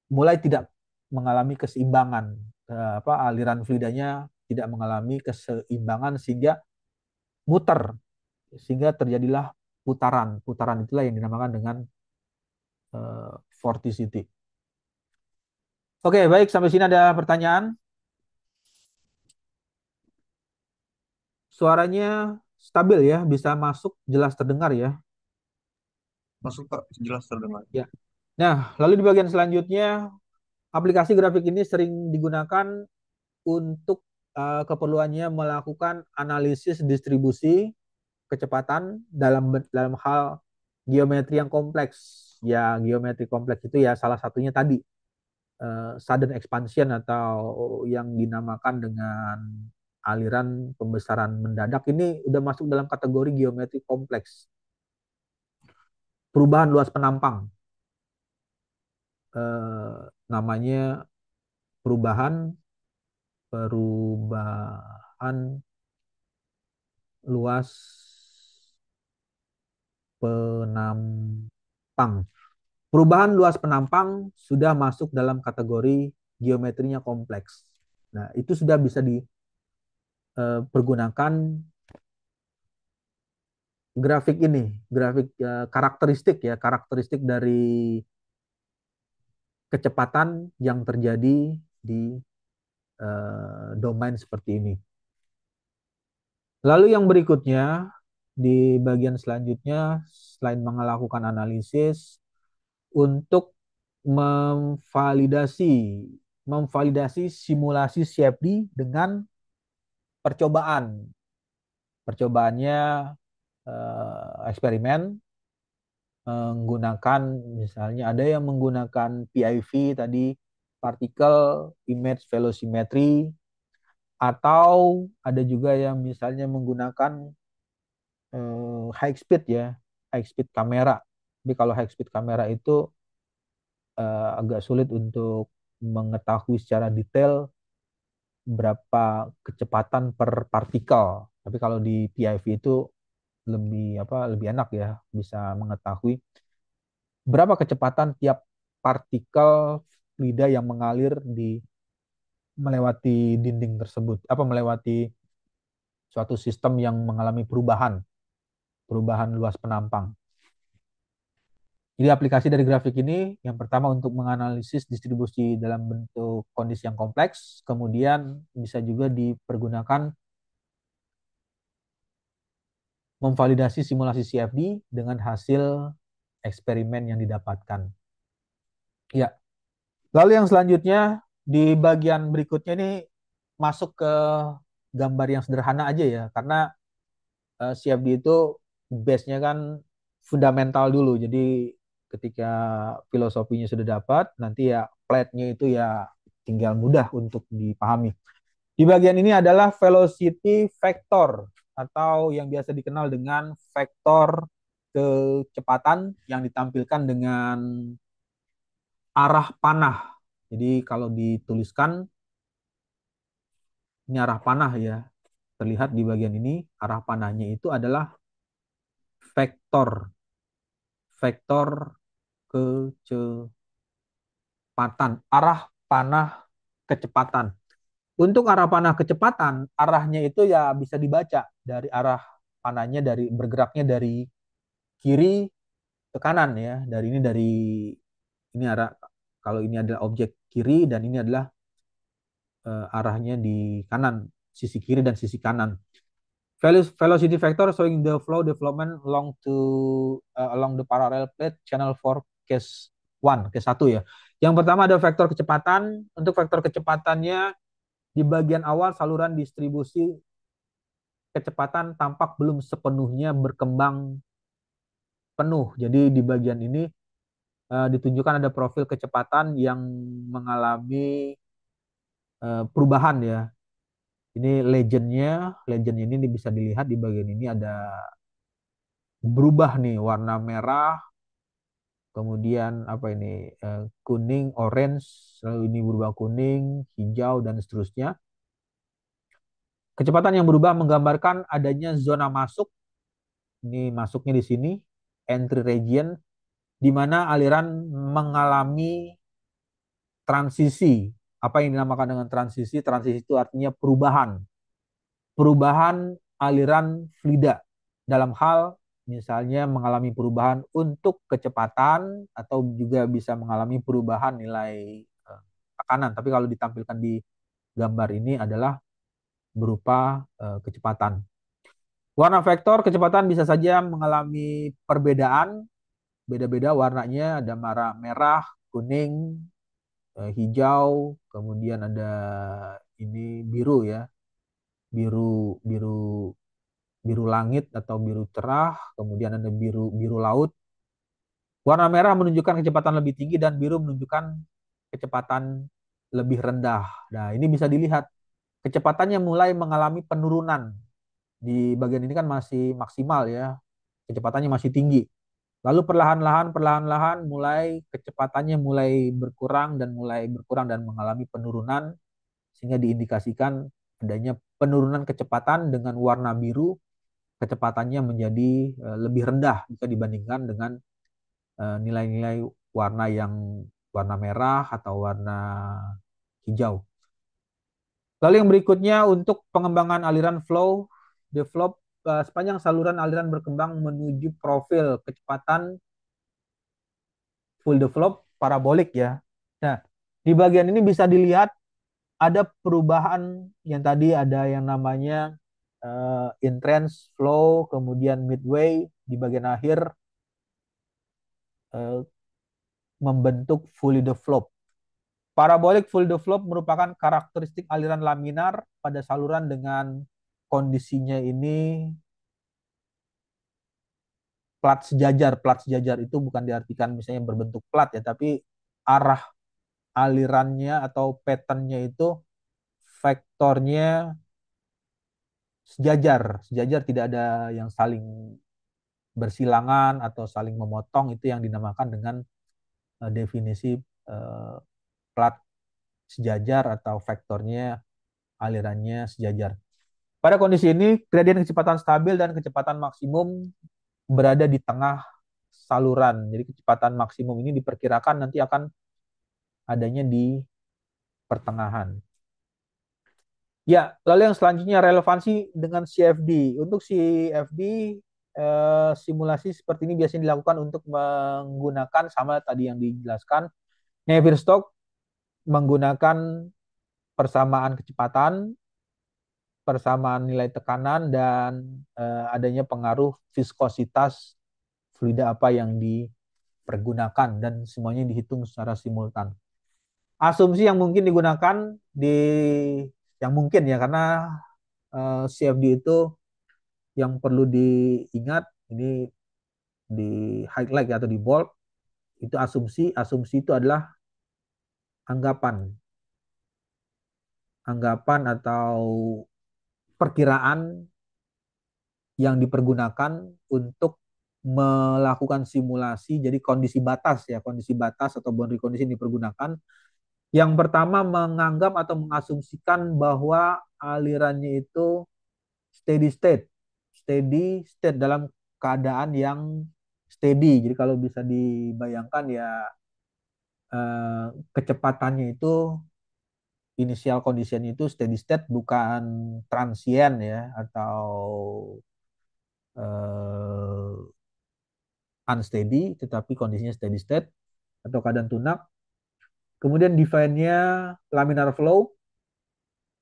A: mulai tidak mengalami keseimbangan, aliran fluidanya tidak mengalami keseimbangan sehingga muter, sehingga terjadilah putaran. Putaran itulah yang dinamakan dengan vorticity. Oke, baik sampai sini ada pertanyaan. Suaranya stabil ya, bisa masuk jelas terdengar ya.
C: Masuk Pak, jelas terdengar.
A: Ya. Nah, lalu di bagian selanjutnya, aplikasi grafik ini sering digunakan untuk keperluannya melakukan analisis distribusi kecepatan dalam hal geometri yang kompleks. Ya, geometri kompleks itu ya salah satunya tadi sudden expansion atau yang dinamakan dengan aliran pembesaran mendadak ini udah masuk dalam kategori geometri kompleks. Perubahan luas penampang namanya perubahan luas penampang. Perubahan luas penampang sudah masuk dalam kategori geometrinya kompleks. Nah, itu sudah bisa dipergunakan grafik ini, grafik karakteristik ya, karakteristik dari kecepatan yang terjadi di domain seperti ini. Lalu yang berikutnya, di bagian selanjutnya, selain melakukan analisis, untuk memvalidasi memvalidasi simulasi CFD dengan percobaan. Percobaannya eksperimen menggunakan, misalnya ada yang menggunakan PIV tadi, particle image velocimetry, atau ada juga yang misalnya menggunakan high speed ya, high speed kamera. Tapi kalau high speed kamera itu agak sulit untuk mengetahui secara detail berapa kecepatan per partikel. Tapi kalau di PIV itu lebih enak ya, bisa mengetahui berapa kecepatan tiap partikel fluida yang mengalir di melewati dinding tersebut, melewati suatu sistem yang mengalami perubahan luas penampang. Jadi aplikasi dari grafik ini yang pertama untuk menganalisis distribusi dalam bentuk kondisi yang kompleks, kemudian bisa juga dipergunakan memvalidasi simulasi CFD dengan hasil eksperimen yang didapatkan. Ya, lalu yang selanjutnya di bagian berikutnya ini masuk ke gambar yang sederhana aja ya, karena CFD itu base-nya kan fundamental dulu. Jadi ketika filosofinya sudah dapat, nanti ya plate-nya itu ya tinggal mudah untuk dipahami. Di bagian ini adalah velocity vector atau yang biasa dikenal dengan vektor kecepatan yang ditampilkan dengan arah panah. Jadi kalau dituliskan ini arah panah ya. Terlihat di bagian ini arah panahnya itu adalah vektor vektor kecepatan, arah panah kecepatan. Untuk arah panah kecepatan, arahnya itu ya bisa dibaca dari arah panahnya, dari bergeraknya dari kiri ke kanan ya. Ini arah, kalau ini adalah objek kiri dan ini adalah arahnya di kanan, sisi kiri dan sisi kanan. Velocity vector showing the flow development along the parallel plate channel for case 1, case 1 ya. Yang pertama ada vektor kecepatan. Untuk vektor kecepatannya di bagian awal saluran distribusi kecepatan tampak belum sepenuhnya berkembang penuh. Jadi di bagian ini ditunjukkan ada profil kecepatan yang mengalami perubahan ya. Ini legend ini bisa dilihat di bagian ini ada berubah nih warna merah, kemudian kuning, orange, lalu ini berubah kuning, hijau dan seterusnya. Kecepatan yang berubah menggambarkan adanya zona masuk. Ini masuknya di sini, entry region, di mana aliran mengalami transisi. Apa yang dinamakan dengan transisi? Transisi itu artinya perubahan. Perubahan aliran fluida. Dalam hal misalnya mengalami perubahan untuk kecepatan atau juga bisa mengalami perubahan nilai tekanan. Tapi kalau ditampilkan di gambar ini adalah berupa kecepatan. Warna vektor kecepatan bisa saja mengalami perbedaan, beda-beda warnanya, ada merah, kuning, hijau, kemudian ada ini biru ya, biru biru biru langit atau biru cerah, kemudian ada biru biru laut. Warna merah menunjukkan kecepatan lebih tinggi dan biru menunjukkan kecepatan lebih rendah. Nah, ini bisa dilihat kecepatannya mulai mengalami penurunan. Di bagian ini kan masih maksimal ya, kecepatannya masih tinggi. Lalu perlahan-lahan mulai kecepatannya mulai berkurang dan mengalami penurunan sehingga diindikasikan adanya penurunan kecepatan dengan warna biru, kecepatannya menjadi lebih rendah jika dibandingkan dengan nilai-nilai warna merah atau warna hijau. Lalu yang berikutnya untuk pengembangan aliran flow, develop sepanjang saluran aliran berkembang menuju profil kecepatan full develop parabolik ya. Nah, di bagian ini bisa dilihat ada perubahan yang tadi ada yang namanya entrance flow, kemudian midway di bagian akhir uh, membentuk fully developed. Parabolic full develop merupakan karakteristik aliran laminar pada saluran dengan kondisinya ini plat sejajar. Plat sejajar itu bukan diartikan misalnya berbentuk plat ya, tapi arah alirannya atau patternnya itu vektornya sejajar. Sejajar, tidak ada yang saling bersilangan atau saling memotong, itu yang dinamakan dengan definisi plat sejajar atau vektornya alirannya sejajar. Pada kondisi ini, gradien kecepatan stabil dan kecepatan maksimum berada di tengah saluran. Jadi kecepatan maksimum ini diperkirakan nanti akan adanya di pertengahan. Ya, lalu yang selanjutnya relevansi dengan CFD. Untuk CFD, simulasi seperti ini biasanya dilakukan untuk menggunakan sama tadi yang dijelaskan. Navier-Stokes menggunakan persamaan kecepatan, persamaan nilai tekanan, dan adanya pengaruh viskositas fluida apa yang dipergunakan, dan semuanya dihitung secara simultan. Asumsi yang mungkin digunakan yang mungkin ya, karena CFD itu yang perlu diingat ini di highlight atau di bold, itu asumsi itu adalah anggapan atau perkiraan yang dipergunakan untuk melakukan simulasi. Jadi kondisi batas atau boundary condition dipergunakan. Yang pertama, menganggap atau mengasumsikan bahwa alirannya itu steady state dalam keadaan yang steady. Jadi kalau bisa dibayangkan ya, kecepatannya itu initial condition itu steady state, bukan transient ya, atau unsteady, tetapi kondisinya steady state atau keadaan tunak. Kemudian define-nya laminar flow,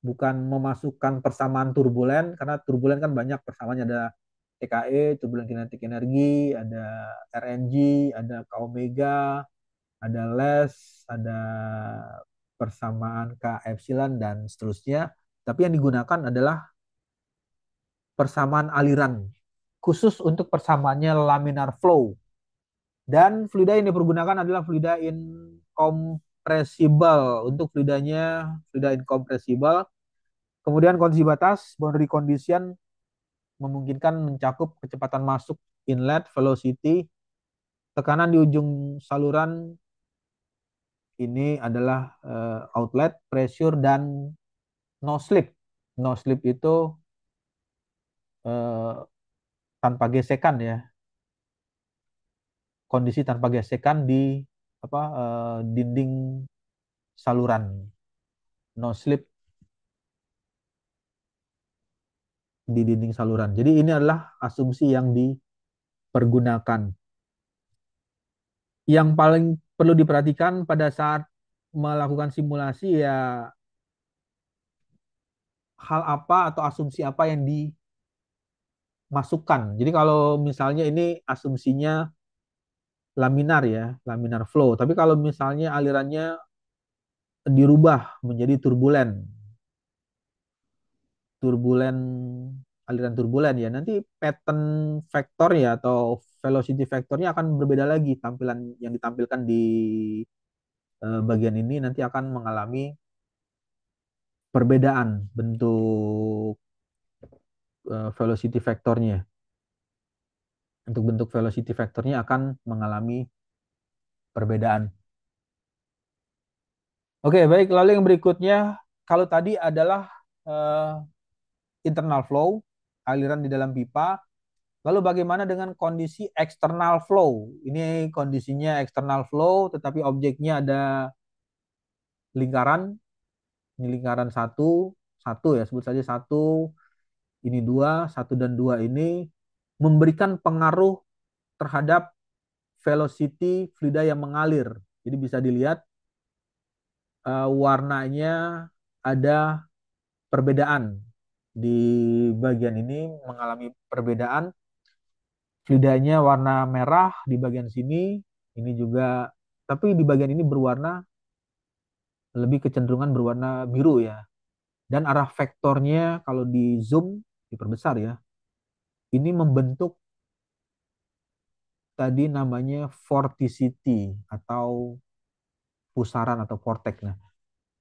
A: bukan memasukkan persamaan turbulen, karena turbulen kan banyak persamaannya, ada TKE, turbulen kinetic energi, ada RNG, ada K omega, ada less, ada persamaan K epsilon, dan seterusnya. Tapi yang digunakan adalah persamaan aliran, khusus untuk persamaannya laminar flow. Dan fluida yang dipergunakan adalah fluida incompressible. Untuk fluidanya, fluida incompressible. Kemudian kondisi batas, boundary condition, memungkinkan mencakup kecepatan masuk inlet, velocity, tekanan di ujung saluran ini adalah outlet, pressure, dan no slip. No slip itu tanpa gesekan ya. Kondisi tanpa gesekan di dinding saluran. No slip di dinding saluran. Jadi ini adalah asumsi yang dipergunakan. Yang paling perlu diperhatikan pada saat melakukan simulasi ya, hal apa atau asumsi apa yang dimasukkan. Jadi kalau misalnya ini asumsinya laminar ya, laminar flow. Tapi kalau misalnya alirannya dirubah menjadi turbulen, aliran turbulen ya, nanti pattern vektor ya atau velocity vektornya akan berbeda lagi. Tampilan yang ditampilkan di bagian ini nanti akan mengalami perbedaan bentuk velocity vektornya. Untuk bentuk velocity vektornya akan mengalami perbedaan. Oke, baik. Lalu yang berikutnya, kalau tadi adalah internal flow, aliran di dalam pipa. Lalu bagaimana dengan kondisi external flow? Ini kondisinya external flow, tetapi objeknya ada lingkaran. Ini lingkaran satu ya, sebut saja satu. ini dua, satu dan dua ini memberikan pengaruh terhadap velocity fluida yang mengalir. Jadi bisa dilihat warnanya ada perbedaan. Di bagian ini mengalami perbedaan. Fluidanya warna merah di bagian sini, ini juga, tapi di bagian ini berwarna lebih kecenderungan berwarna biru ya. Dan arah vektornya kalau di zoom, diperbesar ya, ini membentuk tadi namanya vorticity atau pusaran atau vortex. Nah,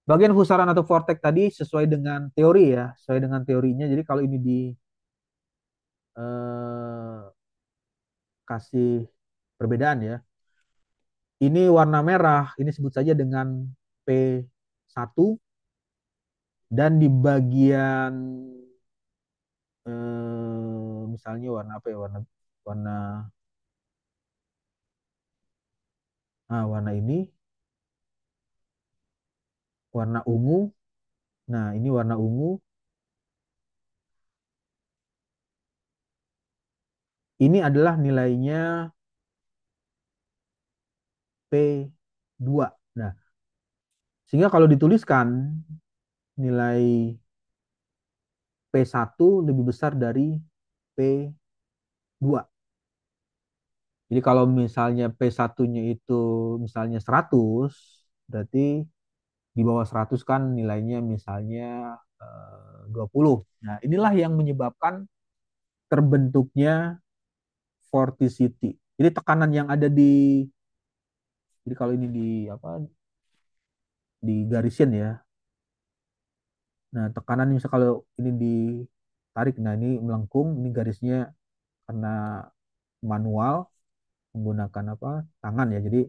A: bagian pusaran atau vortex tadi sesuai dengan teori ya, sesuai dengan teorinya. Jadi kalau ini dikasih perbedaan ya, ini warna merah, ini sebut saja dengan P1, dan di bagian misalnya warna apa ya, warna warna warna ini warna ungu. Nah, ini warna ungu. Ini adalah nilainya P2. Nah, sehingga kalau dituliskan nilai P1 lebih besar dari P2. Jadi kalau misalnya P1-nya itu misalnya 100, berarti di bawah 100 kan nilainya misalnya 20. Nah, inilah yang menyebabkan terbentuknya vorticity. Jadi tekanan yang ada jadi kalau ini di apa, di garisin ya. Nah, tekanan misal kalau ini ditarik, nah ini melengkung, ini garisnya karena manual menggunakan apa, tangan ya. Jadi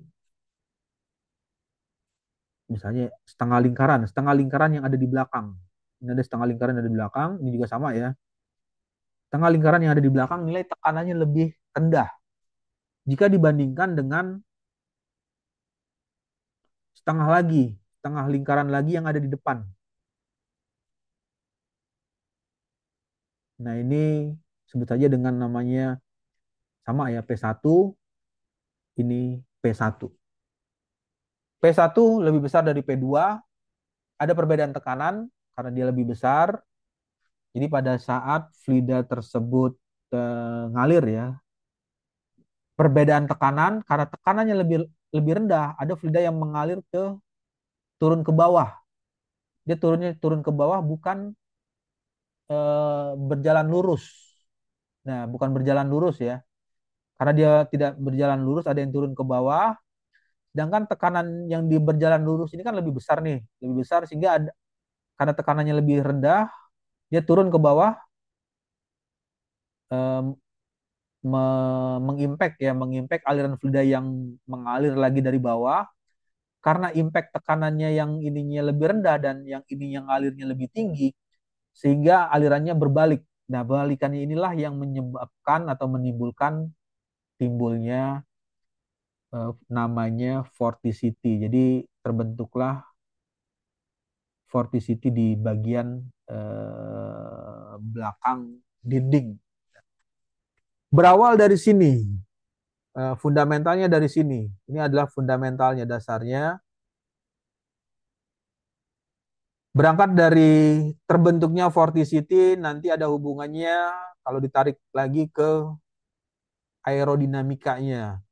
A: misalnya setengah lingkaran yang ada di belakang. Ini ada setengah lingkaran yang ada di belakang, ini juga sama ya. Setengah lingkaran yang ada di belakang nilai tekanannya lebih rendah jika dibandingkan dengan setengah lingkaran lagi yang ada di depan. Nah, ini sebut saja dengan namanya sama ya, P1, ini P1. P1 lebih besar dari P2, ada perbedaan tekanan karena dia lebih besar. Jadi pada saat fluida tersebut ngalir ya, perbedaan tekanan karena tekanannya lebih lebih rendah, ada fluida yang mengalir turun ke bawah. Dia turun ke bawah, bukan berjalan lurus. Nah, bukan berjalan lurus ya. Karena dia tidak berjalan lurus, ada yang turun ke bawah. Sedangkan tekanan yang di berjalan lurus ini kan lebih besar nih, lebih besar, sehingga karena tekanannya lebih rendah, dia turun ke bawah, eh, mengimpact aliran fluida yang mengalir lagi dari bawah. Karena impact tekanannya yang ininya lebih rendah dan yang ini yang alirnya lebih tinggi, sehingga alirannya berbalik. Nah, balikannya inilah yang menyebabkan atau menimbulkan timbulnya namanya vorticity. Jadi terbentuklah vorticity di bagian belakang dinding. Berawal dari sini, fundamentalnya dari sini. Ini adalah fundamentalnya, dasarnya. Berangkat dari terbentuknya vorticity, nanti ada hubungannya kalau ditarik lagi ke aerodinamikanya.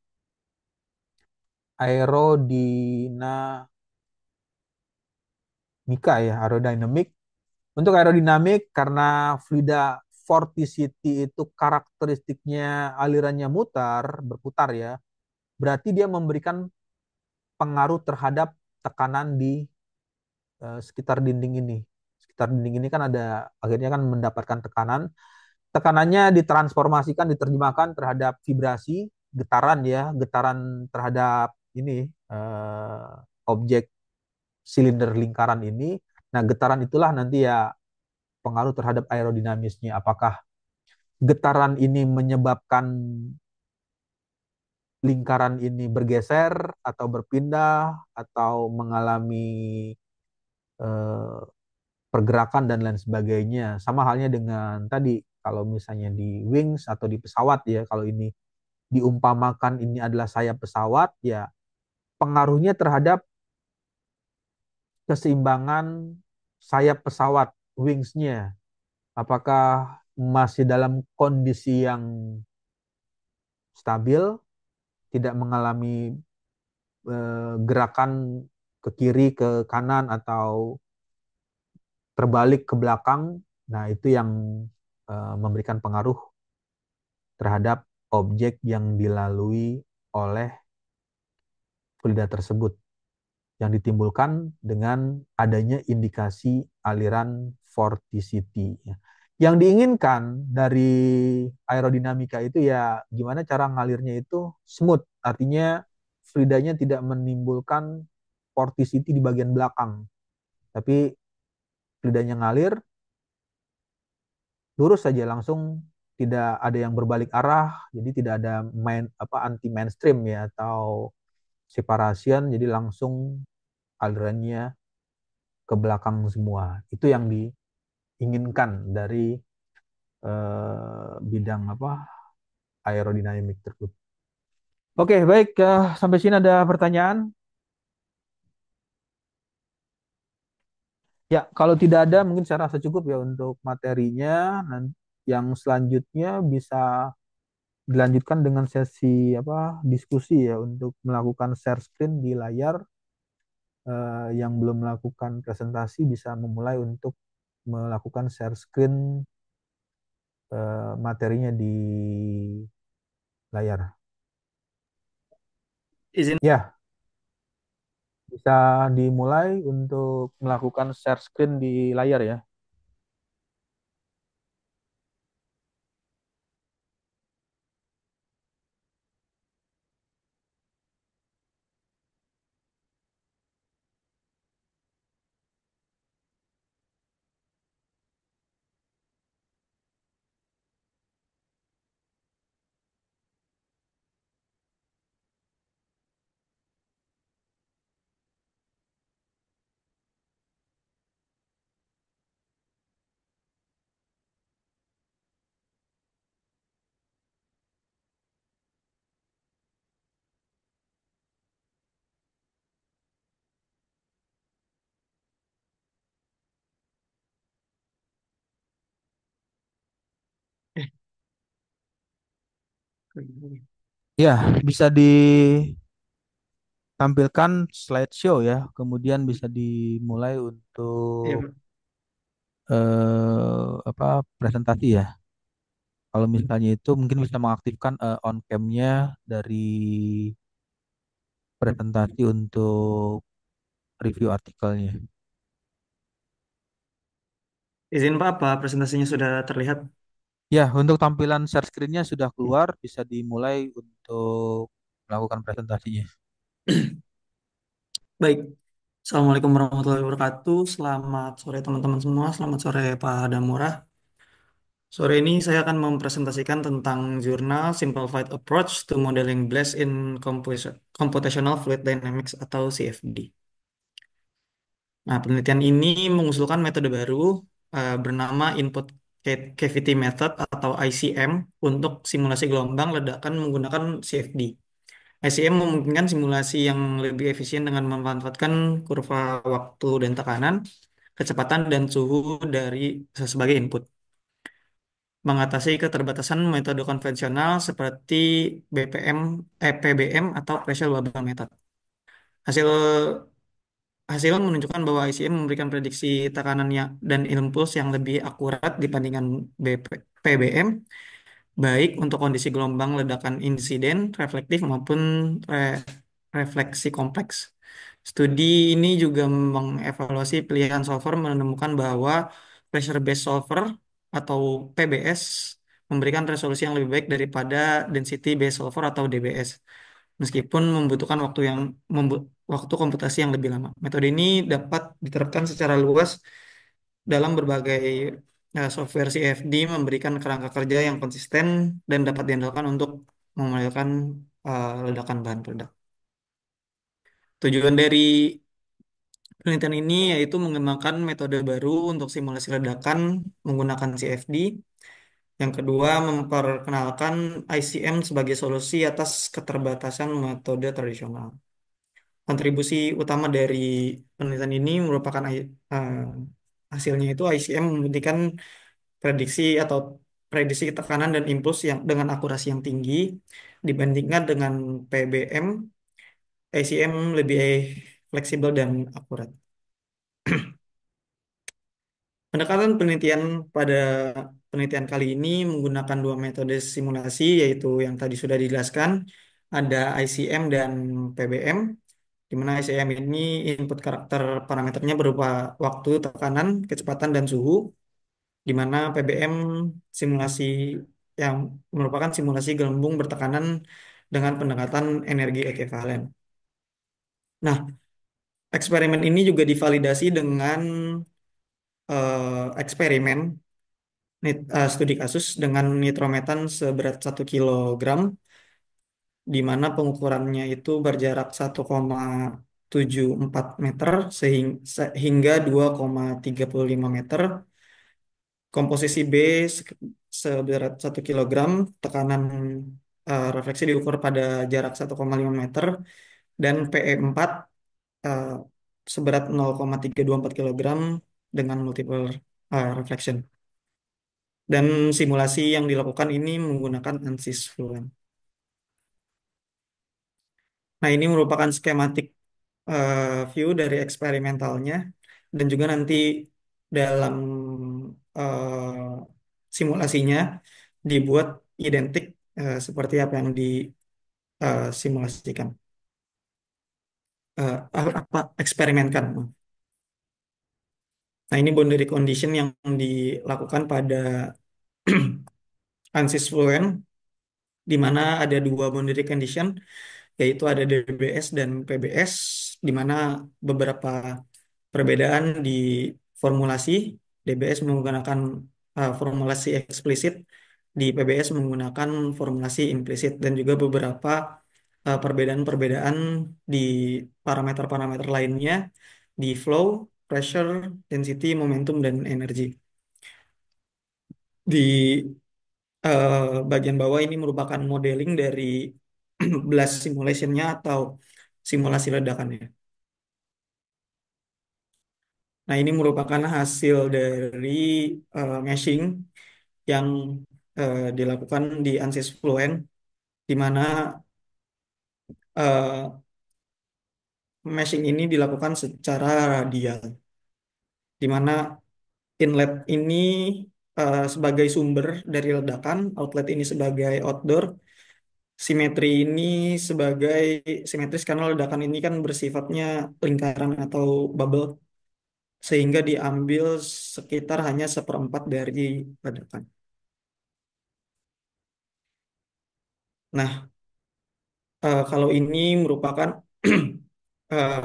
A: Aerodinamika ya, aerodinamik. Untuk aerodinamik, karena fluida vorticity itu karakteristiknya alirannya berputar ya, berarti dia memberikan pengaruh terhadap tekanan di sekitar dinding ini. Sekitar dinding ini kan ada, akhirnya kan mendapatkan tekanan. Tekanannya ditransformasikan, diterjemahkan terhadap vibrasi, getaran ya, getaran terhadap ini objek silinder lingkaran ini. Nah, getaran itulah nanti ya pengaruh terhadap aerodinamisnya. Apakah getaran ini menyebabkan lingkaran ini bergeser atau berpindah atau mengalami eh, pergerakan dan lain sebagainya. Sama halnya dengan tadi, kalau misalnya di wings atau di pesawat ya, kalau ini diumpamakan ini adalah sayap pesawat, ya pengaruhnya terhadap keseimbangan sayap pesawat, wingsnya. Apakah masih dalam kondisi yang stabil, tidak mengalami gerakan ke kiri, ke kanan, atau terbalik ke belakang. Nah, itu yang memberikan pengaruh terhadap objek yang dilalui oleh fluida tersebut, yang ditimbulkan dengan adanya indikasi aliran vorticity. Yang diinginkan dari aerodinamika itu ya gimana cara ngalirnya itu smooth, artinya fluidanya tidak menimbulkan vorticity di bagian belakang, tapi fluidanya ngalir lurus saja langsung, tidak ada yang berbalik arah, jadi tidak ada anti mainstream ya atau separation, jadi langsung alirannya ke belakang semua. Itu yang diinginkan dari bidang aerodinamik tersebut. Oke, baik. Sampai sini ada pertanyaan? Ya, kalau tidak ada mungkin saya rasa cukup ya untuk materinya. Nanti yang selanjutnya bisa dilanjutkan dengan sesi diskusi ya untuk melakukan share screen di layar. Yang belum melakukan presentasi bisa memulai untuk melakukan share screen materinya di layar.
B: Izin.
A: Ya, bisa dimulai untuk melakukan share screen di layar ya.
B: Eh,
A: Ya, bisa ditampilkan slideshow ya, kemudian bisa dimulai
B: Iya,
A: untuk
B: Bro.
A: presentasi ya. Kalau misalnya itu mungkin bisa mengaktifkan on cam-nya dari presentasi untuk review artikelnya.
B: Izin Pak, apa presentasinya sudah terlihat?
A: Ya, untuk tampilan share screen-nya sudah keluar, bisa dimulai untuk melakukan presentasinya.
B: Baik. Assalamualaikum warahmatullahi wabarakatuh. Selamat sore teman-teman semua. Selamat sore Pak Damura. Sore ini saya akan mempresentasikan tentang jurnal Simplified Approach to Modeling Blast in Computational Fluid Dynamics atau CFD. Nah, penelitian ini mengusulkan metode baru bernama Input Cavity Method atau ICM untuk simulasi gelombang ledakan menggunakan CFD. ICM memungkinkan simulasi yang lebih efisien dengan memanfaatkan kurva waktu dan tekanan, kecepatan dan suhu dari sebagai input, mengatasi keterbatasan metode konvensional seperti BPM, PBM atau Pressure Bubble Method. Hasil hasil menunjukkan bahwa ICM memberikan prediksi tekanan dan impuls yang lebih akurat dibandingkan PBM, baik untuk kondisi gelombang ledakan insiden, reflektif maupun re- refleksi kompleks. Studi ini juga mengevaluasi pilihan solver menemukan bahwa pressure based solver atau PBS memberikan resolusi yang lebih baik daripada density based solver atau DBS, meskipun membutuhkan waktu komputasi yang lebih lama. Metode ini dapat diterapkan secara luas dalam berbagai software CFD, memberikan kerangka kerja yang konsisten dan dapat diandalkan untuk memodelkan ledakan bahan peledak. Tujuan dari Penelitian ini yaitu mengembangkan metode baru untuk simulasi ledakan menggunakan CFD. Yang kedua, memperkenalkan ICM sebagai solusi atas keterbatasan metode tradisional. Kontribusi utama dari penelitian ini merupakan hasilnya itu ICM membuktikan prediksi atau prediksi tekanan dan impuls yang dengan akurasi yang tinggi dibandingkan dengan PBM. ICM lebih fleksibel dan akurat. Pendekatan penelitian pada penelitian kali ini menggunakan dua metode simulasi, yaitu yang tadi sudah dijelaskan, ada ICM dan PBM, di mana ICM ini input karakter parameternya berupa waktu, tekanan, kecepatan, dan suhu, di mana PBM simulasi yang merupakan simulasi gelembung bertekanan dengan pendekatan energi ekuivalen. Nah, eksperimen ini juga divalidasi dengan eksperimen studi kasus dengan nitrometan seberat 1 kilogram, di mana pengukurannya itu berjarak 1,74 meter sehingga 2,35 meter. Komposisi B seberat 1 kilogram, tekanan refleksi diukur pada jarak 1,5 meter, dan PE4 eh, seberat 0,324 kilogram dengan multiple reflection. Dan simulasi yang dilakukan ini menggunakan ANSYS Fluent. Nah, ini merupakan skematik view dari eksperimentalnya, dan juga nanti dalam simulasinya dibuat identik seperti apa yang disimulasikan, apa eksperimenkan. Nah, ini boundary condition yang dilakukan pada ANSYS Fluent, di mana ada dua boundary condition, yaitu ada DBS dan PBS, di mana beberapa perbedaan di formulasi. DBS menggunakan formulasi eksplisit, di PBS menggunakan formulasi implisit, dan juga beberapa perbedaan-perbedaan di parameter-parameter lainnya di flow, pressure, density, momentum, dan energi. Di eh, bagian bawah ini merupakan modeling dari blast simulation-nya atau simulasi ledakannya. Nah, ini merupakan hasil dari meshing yang dilakukan di ANSYS Fluent, di mana eh, meshing ini dilakukan secara radial, di mana inlet ini sebagai sumber dari ledakan, outlet ini sebagai outdoor, simetri ini sebagai simetris karena ledakan ini kan bersifatnya lingkaran atau bubble, sehingga diambil sekitar hanya seperempat dari ledakan. Nah, kalau ini merupakan eh,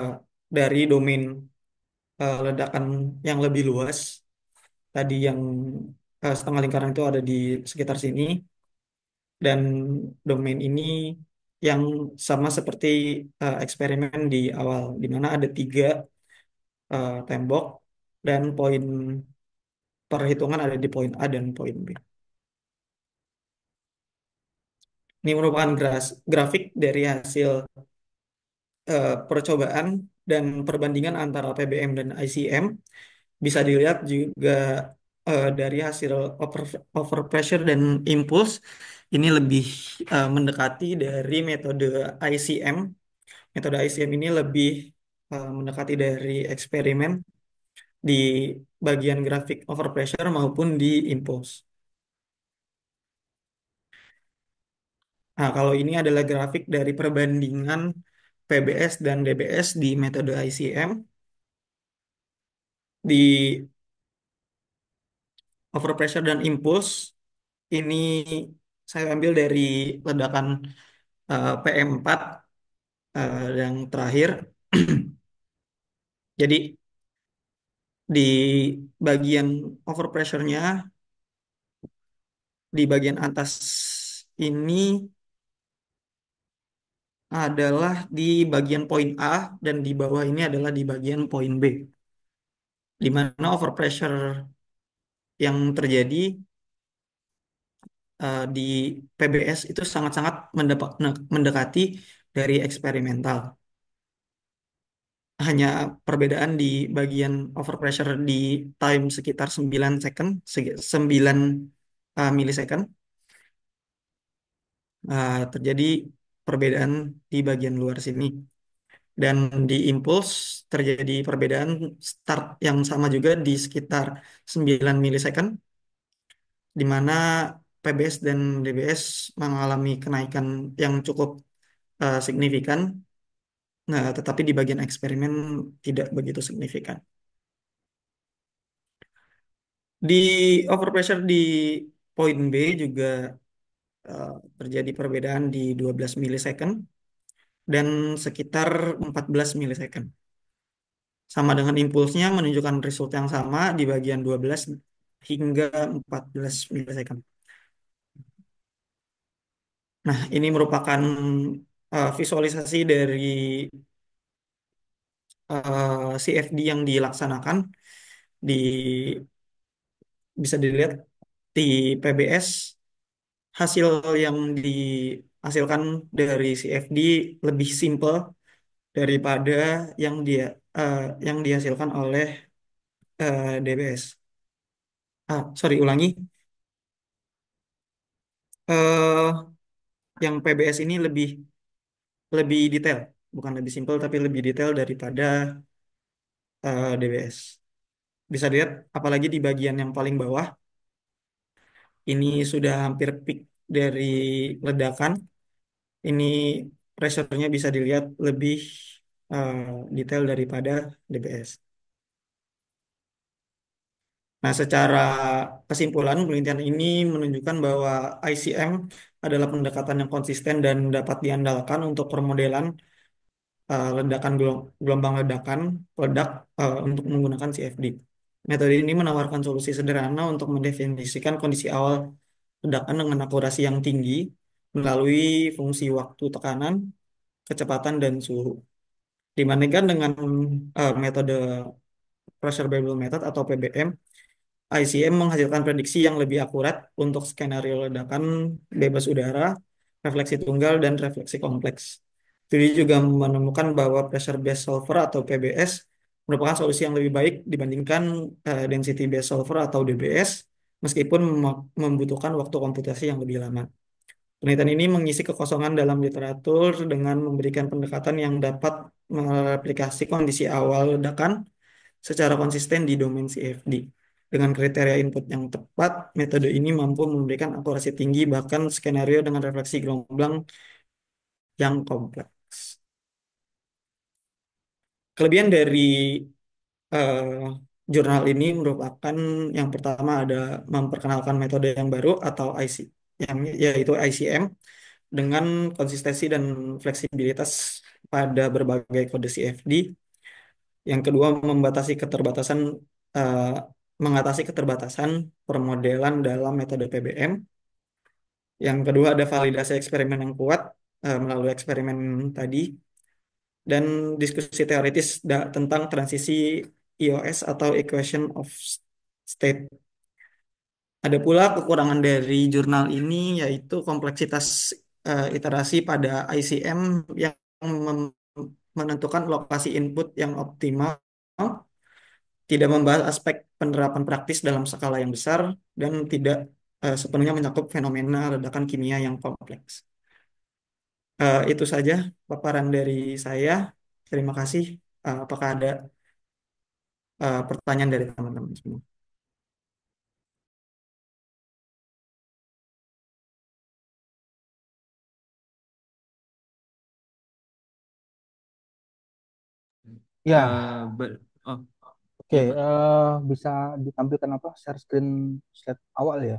B: dari domain ledakan yang lebih luas, tadi yang setengah lingkaran itu ada di sekitar sini, dan domain ini yang sama seperti eksperimen di awal, di mana ada tiga tembok, dan poin perhitungan ada di poin A dan poin B. Ini merupakan grafik dari hasil percobaan dan perbandingan antara PBM dan ICM. Bisa dilihat juga dari hasil overpressure dan impulse, ini lebih mendekati dari metode ICM. Metode ICM ini lebih mendekati dari eksperimen di bagian grafik overpressure maupun di impulse. Nah, kalau ini adalah grafik dari perbandingan PBS dan DBS di metode ICM. Di overpressure dan impulse, ini saya ambil dari ledakan PM4 yang terakhir. Jadi di bagian overpressure-nya, di bagian atas ini adalah di bagian poin A dan di bawah ini adalah di bagian poin B, di mana overpressure yang terjadi di PBS itu sangat-sangat mendekati dari eksperimental. Hanya perbedaan di bagian overpressure di time sekitar 9 second, 9 milisecond, terjadi perbedaan di bagian luar sini. Dan di impulse terjadi perbedaan start yang sama juga di sekitar 9 milisecond, di mana PBS dan DBS mengalami kenaikan yang cukup signifikan. Nah, tetapi di bagian eksperimen tidak begitu signifikan. Di overpressure di poin B juga eh, terjadi perbedaan di 12 milisecond dan sekitar 14 milisecond. Sama dengan impulsnya menunjukkan result yang sama di bagian 12 hingga 14 milisecond. Nah, ini merupakan visualisasi dari CFD yang dilaksanakan di bisa dilihat di PBS. Hasil yang dihasilkan dari CFD lebih simple daripada yang dia eh, yang dihasilkan oleh DBS. Sorry, ulangi. eh yang PBS ini lebih lebih detail, bukan lebih simple tapi lebih detail daripada DBS. Bisa dilihat, apalagi di bagian yang paling bawah, ini sudah hampir peak dari ledakan. Ini pressure-nya bisa dilihat lebih eh, detail daripada DBS. Nah, secara kesimpulan, penelitian ini menunjukkan bahwa ICM adalah pendekatan yang konsisten dan dapat diandalkan untuk permodelan gelombang ledakan peledak untuk menggunakan CFD. Metode ini menawarkan solusi sederhana untuk mendefinisikan kondisi awal ledakan dengan akurasi yang tinggi melalui fungsi waktu tekanan, kecepatan, dan suhu. Dibandingkan dengan metode pressure variable method atau PBM, ICM menghasilkan prediksi yang lebih akurat untuk skenario ledakan bebas udara, refleksi tunggal, dan refleksi kompleks. Studi juga menemukan bahwa pressure based solver atau PBS merupakan solusi yang lebih baik dibandingkan density based solver atau DBS, meskipun membutuhkan waktu komputasi yang lebih lama. Penelitian ini mengisi kekosongan dalam literatur dengan memberikan pendekatan yang dapat mereplikasi kondisi awal ledakan secara konsisten di domain CFD. Dengan kriteria input yang tepat, metode ini mampu memberikan akurasi tinggi bahkan skenario dengan refleksi gelombang yang kompleks. Kelebihan dari eh, jurnal ini merupakan yang pertama ada memperkenalkan metode yang baru atau IC, yang yaitu ICM dengan konsistensi dan fleksibilitas pada berbagai kode CFD. Yang kedua, eh, mengatasi keterbatasan permodelan dalam metode PBM. Yang kedua, ada validasi eksperimen yang kuat melalui eksperimen tadi dan diskusi teoritis tentang transisi EOS atau Equation of State. Ada pula kekurangan dari jurnal ini yaitu kompleksitas iterasi pada ICM yang menentukan lokasi input yang optimal, tidak membahas aspek penerapan praktis dalam skala yang besar, dan tidak sepenuhnya mencakup fenomena ledakan kimia yang kompleks. Itu saja paparan dari saya. Terima kasih. Apakah ada pertanyaan dari teman-teman semua?
A: Ya,
D: Oh,
A: oke.
D: iya, Pak.
A: Bisa ditampilkan apa? Share screen slide awal ya.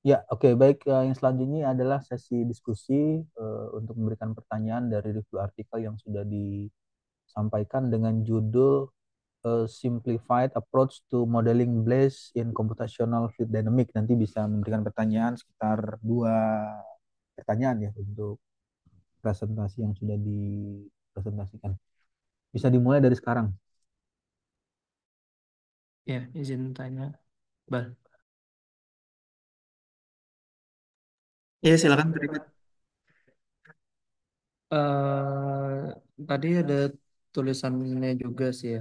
A: Ya, oke, baik. Yang selanjutnya adalah sesi diskusi untuk memberikan pertanyaan dari review artikel yang sudah disampaikan dengan judul simplified approach to modeling based in computational fluid dynamic. Nanti bisa memberikan pertanyaan sekitar 2 pertanyaan ya untuk presentasi yang sudah dipresentasikan. Bisa dimulai dari sekarang.
B: Ya, izin tanya, Bal. Ya, silakan terima. Tadi ada tulisannya juga sih ya,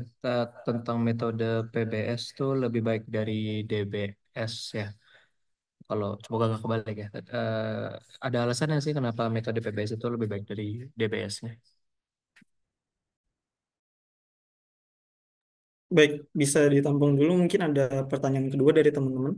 B: tentang metode PBS tuh lebih baik dari DBS ya. Kalau semoga nggak kebalik ya. Ada alasannya sih kenapa metode PBS itu lebih baik dari DBS-nya. Baik, bisa ditampung dulu. Mungkin ada pertanyaan kedua dari teman-teman.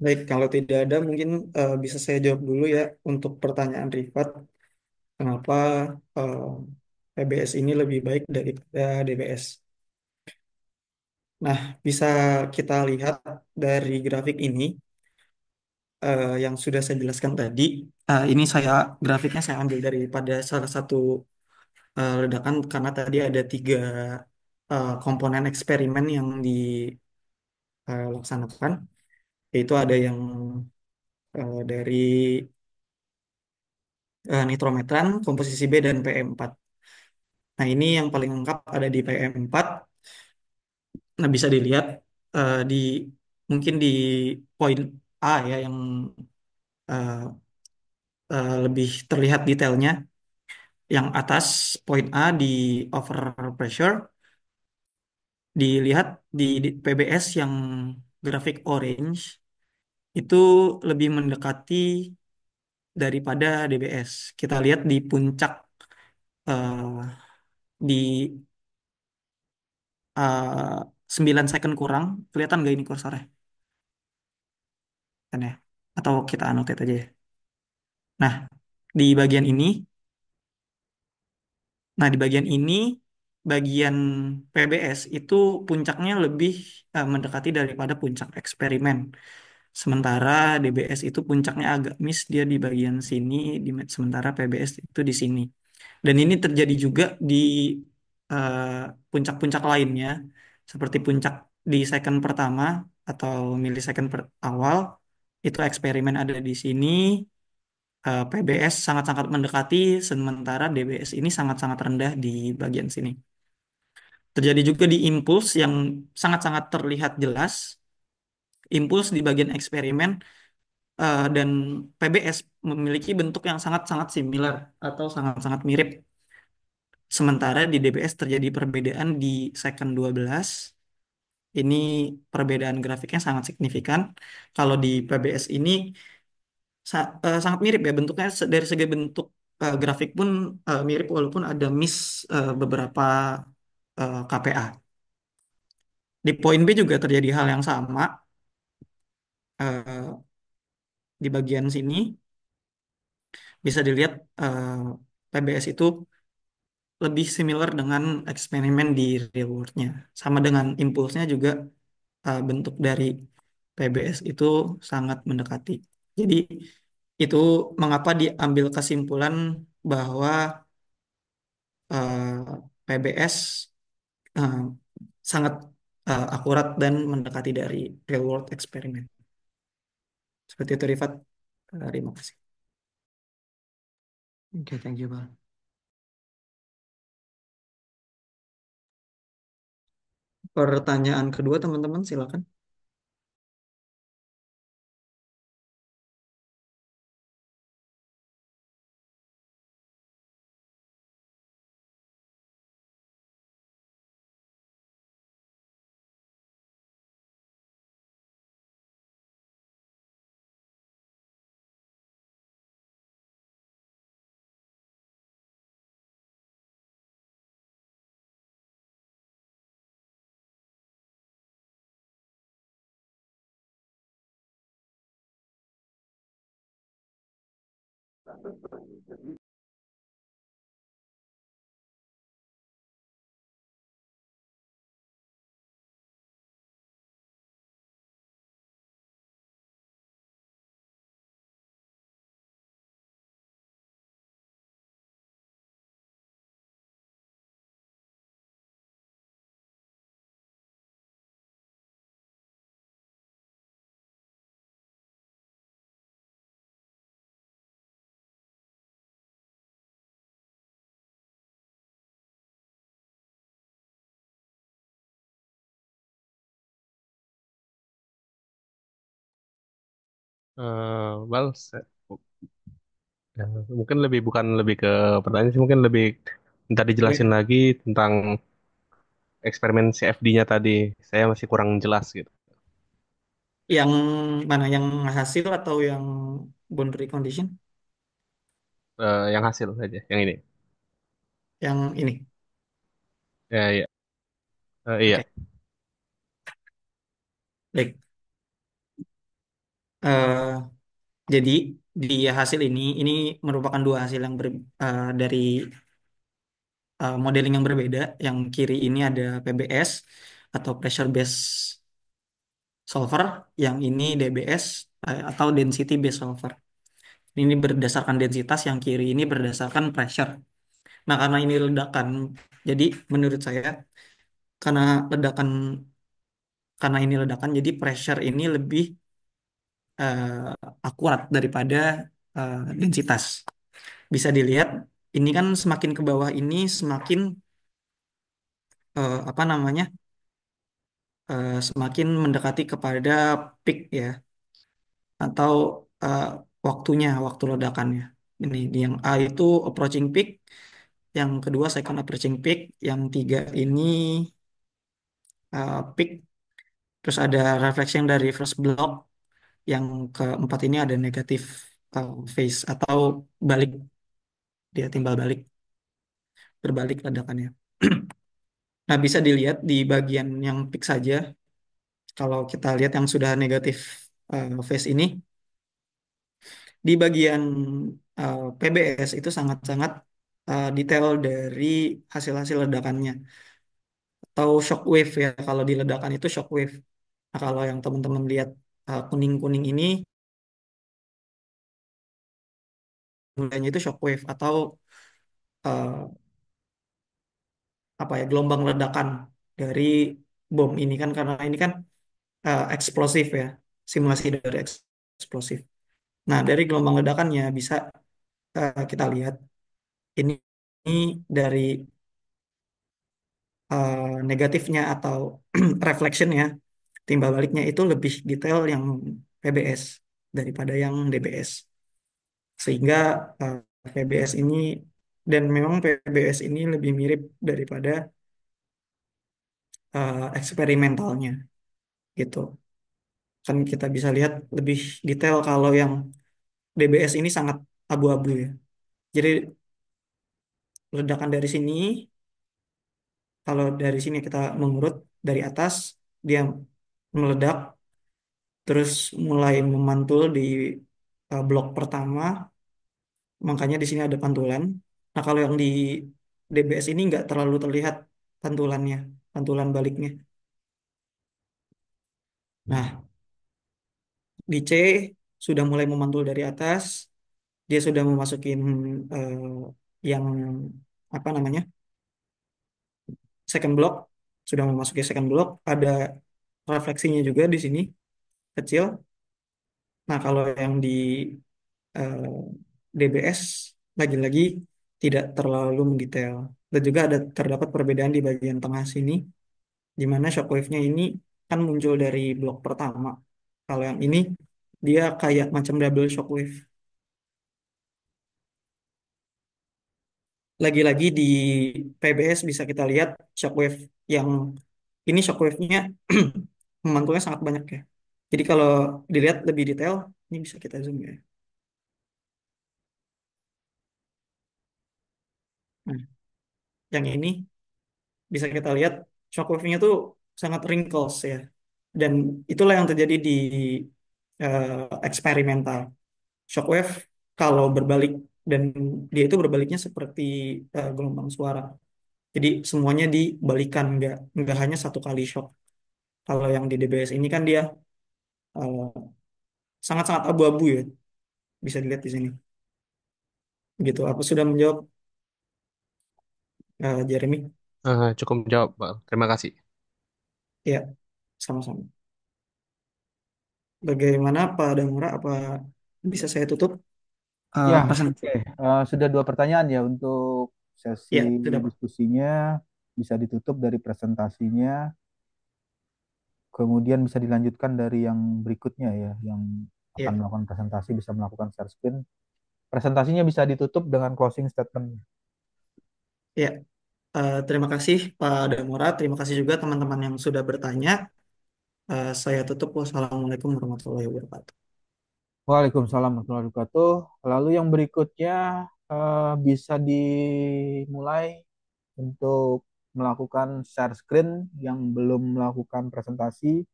B: Baik, kalau tidak ada mungkin bisa saya jawab dulu ya untuk pertanyaan Rifat. Kenapa eh, PBS ini lebih baik daripada DBS? Nah, bisa kita lihat dari grafik ini yang sudah saya jelaskan tadi. Ini grafiknya saya ambil daripada salah satu ledakan karena tadi ada 3 komponen eksperimen yang dilaksanakan, yaitu ada yang dari nitrometran, komposisi B, dan PM4. Nah, ini yang paling lengkap ada di PM4. Nah, bisa dilihat di mungkin di poin A ya yang eh, lebih terlihat detailnya. Yang atas poin A di overpressure, dilihat di PBS yang grafik orange itu lebih mendekati daripada DBS. Kita lihat di puncak eh, di 9 second kurang. Kelihatan nggak ini kursornya? Kan ya? Atau kita annotate aja ya. Nah, di bagian ini, di bagian ini, bagian PBS itu puncaknya lebih mendekati daripada puncak eksperimen. Sementara DBS itu puncaknya agak miss, dia di bagian sini, sementara PBS itu di sini. Dan ini terjadi juga di eh, puncak-puncak lainnya, seperti puncak di second pertama atau milisecond awal, itu eksperimen ada di sini, PBS sangat-sangat mendekati, sementara DBS ini sangat-sangat rendah di bagian sini. Terjadi juga di impuls yang sangat-sangat terlihat jelas, impuls di bagian eksperimen dan PBS memiliki bentuk yang sangat-sangat similar atau sangat-sangat mirip. Sementara di DBS terjadi perbedaan di second 12. Ini perbedaan grafiknya sangat signifikan. Kalau di PBS ini sangat mirip ya bentuknya, dari segi bentuk grafik pun mirip walaupun ada miss beberapa KPA. Di poin B juga terjadi hal yang sama. Eh, di bagian sini bisa dilihat PBS itu lebih similar dengan eksperimen di real world-nya. Sama dengan impulsnya juga, bentuk dari PBS itu sangat mendekati. Jadi itu mengapa diambil kesimpulan bahwa PBS eh, sangat akurat dan mendekati dari real world eksperimen. Seperti itu, Rifat. Terima kasih. Oke, thank you, Bang. Pertanyaan kedua, teman-teman, silakan.
D: Well, mungkin lebih bukan lebih ke pertanyaan sih, mungkin lebih minta dijelasin
B: Oke.
D: lagi tentang eksperimen CFD-nya tadi. Saya masih kurang jelas gitu.
B: Yang mana, yang hasil atau yang boundary condition?
D: Yang hasil saja, yang ini.
B: Yang ini.
D: Ya, iya. Iya.
B: Oke. Baik. Eh, jadi di hasil ini merupakan dua hasil yang dari modeling yang berbeda. Yang kiri ini ada PBS atau pressure based solver, yang ini DBS atau density based solver. Ini berdasarkan densitas, yang kiri ini berdasarkan pressure. Nah, karena ini ledakan, jadi menurut saya karena ledakan karena ini ledakan, jadi pressure ini lebih eh, akurat daripada densitas. Bisa dilihat, ini kan semakin ke bawah ini semakin apa namanya semakin mendekati kepada peak ya, atau eh, waktu ledakannya. Ini yang A itu approaching peak, yang kedua second approaching peak, yang tiga ini peak, terus ada reflection dari first block, yang keempat ini ada negatif phase atau balik, dia timbal balik, berbalik ledakannya. Nah, bisa dilihat di bagian yang peak saja, kalau kita lihat yang sudah negatif phase ini, di bagian PBS itu sangat-sangat detail dari hasil-hasil ledakannya, atau shock wave ya, kalau di ledakan itu shock wave. Nah, kalau yang teman-teman lihat kuning-kuning ini, mulainya itu shock wave atau eh, apa ya, gelombang ledakan dari bom ini kan, karena ini kan eksplosif ya, simulasi dari eksplosif. Nah, dari gelombang ledakannya bisa kita lihat ini, ini dari negatifnya atau reflectionnya, timbal baliknya itu lebih detail yang PBS daripada yang DBS. Sehingga eh, PBS ini, dan memang PBS ini lebih mirip daripada eksperimentalnya gitu. Kan kita bisa lihat lebih detail kalau yang DBS ini sangat abu-abu ya. Jadi ledakan dari sini, kalau dari sini kita mengurut dari atas, dia meledak, terus mulai memantul di blok pertama, makanya di sini ada pantulan. Nah, kalau yang di DBS ini nggak terlalu terlihat pantulannya, pantulan baliknya. Nah, di C sudah mulai memantul dari atas, dia sudah memasukin eh, yang apa namanya, second block, sudah memasuki second block, ada refleksinya juga di sini kecil. Nah, kalau yang di eh, DBS lagi-lagi tidak terlalu mendetail. Dan juga terdapat perbedaan di bagian tengah sini, di mana shockwave-nya ini kan muncul dari blok pertama. Kalau yang ini dia kayak macam double shockwave. Lagi-lagi di PBS bisa kita lihat shockwave yang ini, shockwave-nya memantulnya sangat banyak ya. Jadi kalau dilihat lebih detail, ini bisa kita zoom ya. Nah, yang ini bisa kita lihat shockwave-nya tuh sangat wrinkles ya. Dan itulah yang terjadi di eksperimental. Shockwave kalau berbalik, dan dia itu berbaliknya seperti gelombang suara. Jadi semuanya dibalikan, nggak hanya satu kali shock. Kalau yang di DBS ini kan dia eh, sangat-sangat abu-abu ya, bisa dilihat di sini. Gitu. Aku sudah menjawab, Jeremy?
D: Cukup menjawab, Bang. Terima kasih.
B: Ya, sama-sama. Bagaimana Pak Damura? Apa bisa saya tutup
A: Ya,
B: presentasi?
A: oke. Sudah dua pertanyaan ya untuk sesi
B: Ya, sudah Pak.
A: diskusinya. Bisa ditutup dari presentasinya, kemudian bisa dilanjutkan dari yang berikutnya ya, yang akan
B: Ya,
A: melakukan presentasi bisa melakukan share screen. Presentasinya bisa ditutup dengan closing statement.
B: ya. Terima kasih Pak Damura. Terima kasih juga teman-teman yang sudah bertanya. Saya tutup. Wassalamualaikum warahmatullahi wabarakatuh.
A: Waalaikumsalam warahmatullahi wabarakatuh. Lalu yang berikutnya bisa dimulai untuk melakukan share screen yang belum melakukan presentasi.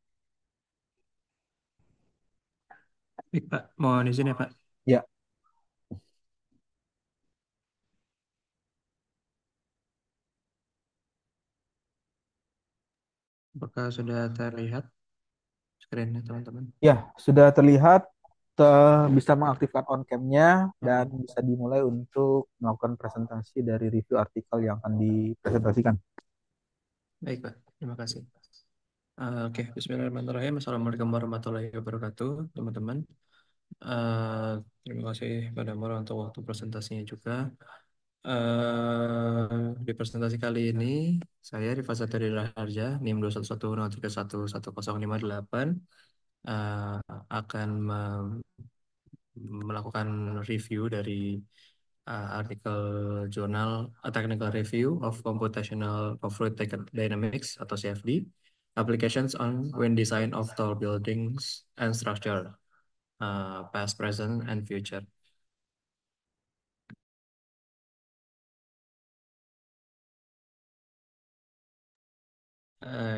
B: Baik, Pak. Mohon izin ya, Pak.
A: Ya,
B: Apakah sudah terlihat screen-nya, teman-teman?
A: ya sudah terlihat. Bisa mengaktifkan on cam-nya dan
B: Oke.
A: bisa dimulai untuk melakukan presentasi dari review artikel yang akan dipresentasikan.
B: Baik, Pak. Terima kasih. Oke, Bismillahirrahmanirrahim. Assalamualaikum warahmatullahi wabarakatuh, teman-teman. Eh, Terima kasih pada Mara untuk waktu presentasinya juga. Di presentasi kali ini, saya Rifa Satri Raharja, NIM 21103111058, eh, akan melakukan review dari artikel jurnal A Technical Review of Computational of Fluid Dynamics atau CFD, Applications on Wind Design of Tall Buildings and Structure, Past, Present, and Future.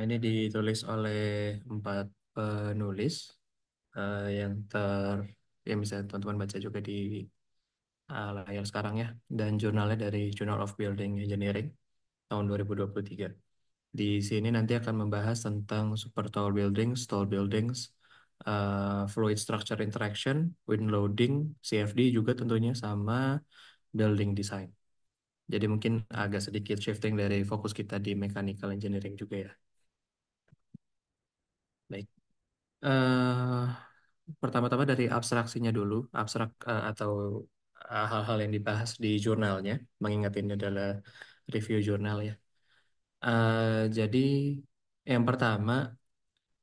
B: Ini ditulis oleh 4 penulis yang yang bisa teman-teman baca juga di layar sekarang ya, dan jurnalnya dari Journal of Building Engineering tahun 2023. Di sini nanti akan membahas tentang super tall buildings, fluid structure interaction, wind loading, CFD juga tentunya, sama building design. Jadi mungkin agak sedikit shifting dari fokus kita di mechanical engineering juga ya. Baik. eh Pertama-tama dari abstraksinya dulu, abstrak atau hal-hal yang dibahas di jurnalnya, mengingat ini adalah review jurnal ya. Jadi yang pertama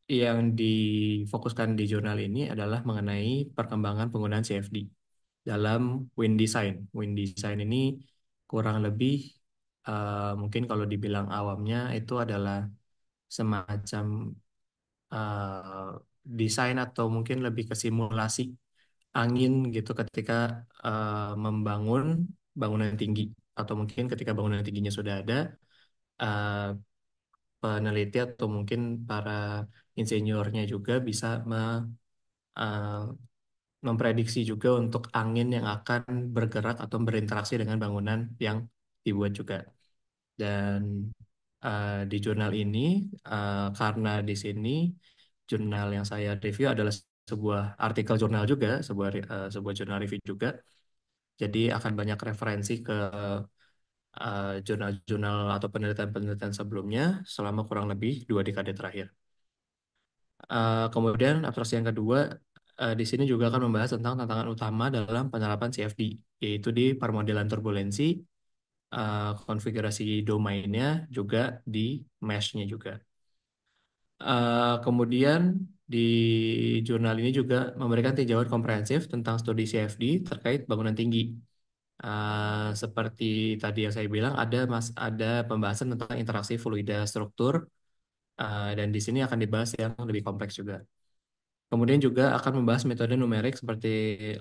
B: yang difokuskan di jurnal ini adalah mengenai perkembangan penggunaan CFD dalam wind design. Wind design ini kurang lebih mungkin kalau dibilang awamnya itu adalah semacam eh, desain atau mungkin lebih ke simulasi angin gitu ketika membangun bangunan tinggi, atau mungkin ketika bangunan tingginya sudah ada, eh, peneliti atau mungkin para insinyurnya juga bisa eh, memprediksi juga untuk angin yang akan bergerak atau berinteraksi dengan bangunan yang dibuat juga. Dan di jurnal ini, karena di sini jurnal yang saya review adalah sebuah artikel jurnal juga, sebuah jurnal review juga. Jadi akan banyak referensi ke jurnal-jurnal atau penelitian-penelitian sebelumnya selama kurang lebih 2 dekade terakhir. Kemudian abstraksi yang kedua, di sini juga akan membahas tentang tantangan utama dalam penerapan CFD, yaitu di permodelan turbulensi, konfigurasi domainnya, juga di mesh-nya juga. Kemudian di jurnal ini juga memberikan tinjauan komprehensif tentang studi CFD terkait bangunan tinggi. Seperti tadi yang saya bilang, ada pembahasan tentang interaksi fluida struktur, dan di sini akan dibahas yang lebih kompleks juga. Kemudian juga akan membahas metode numerik seperti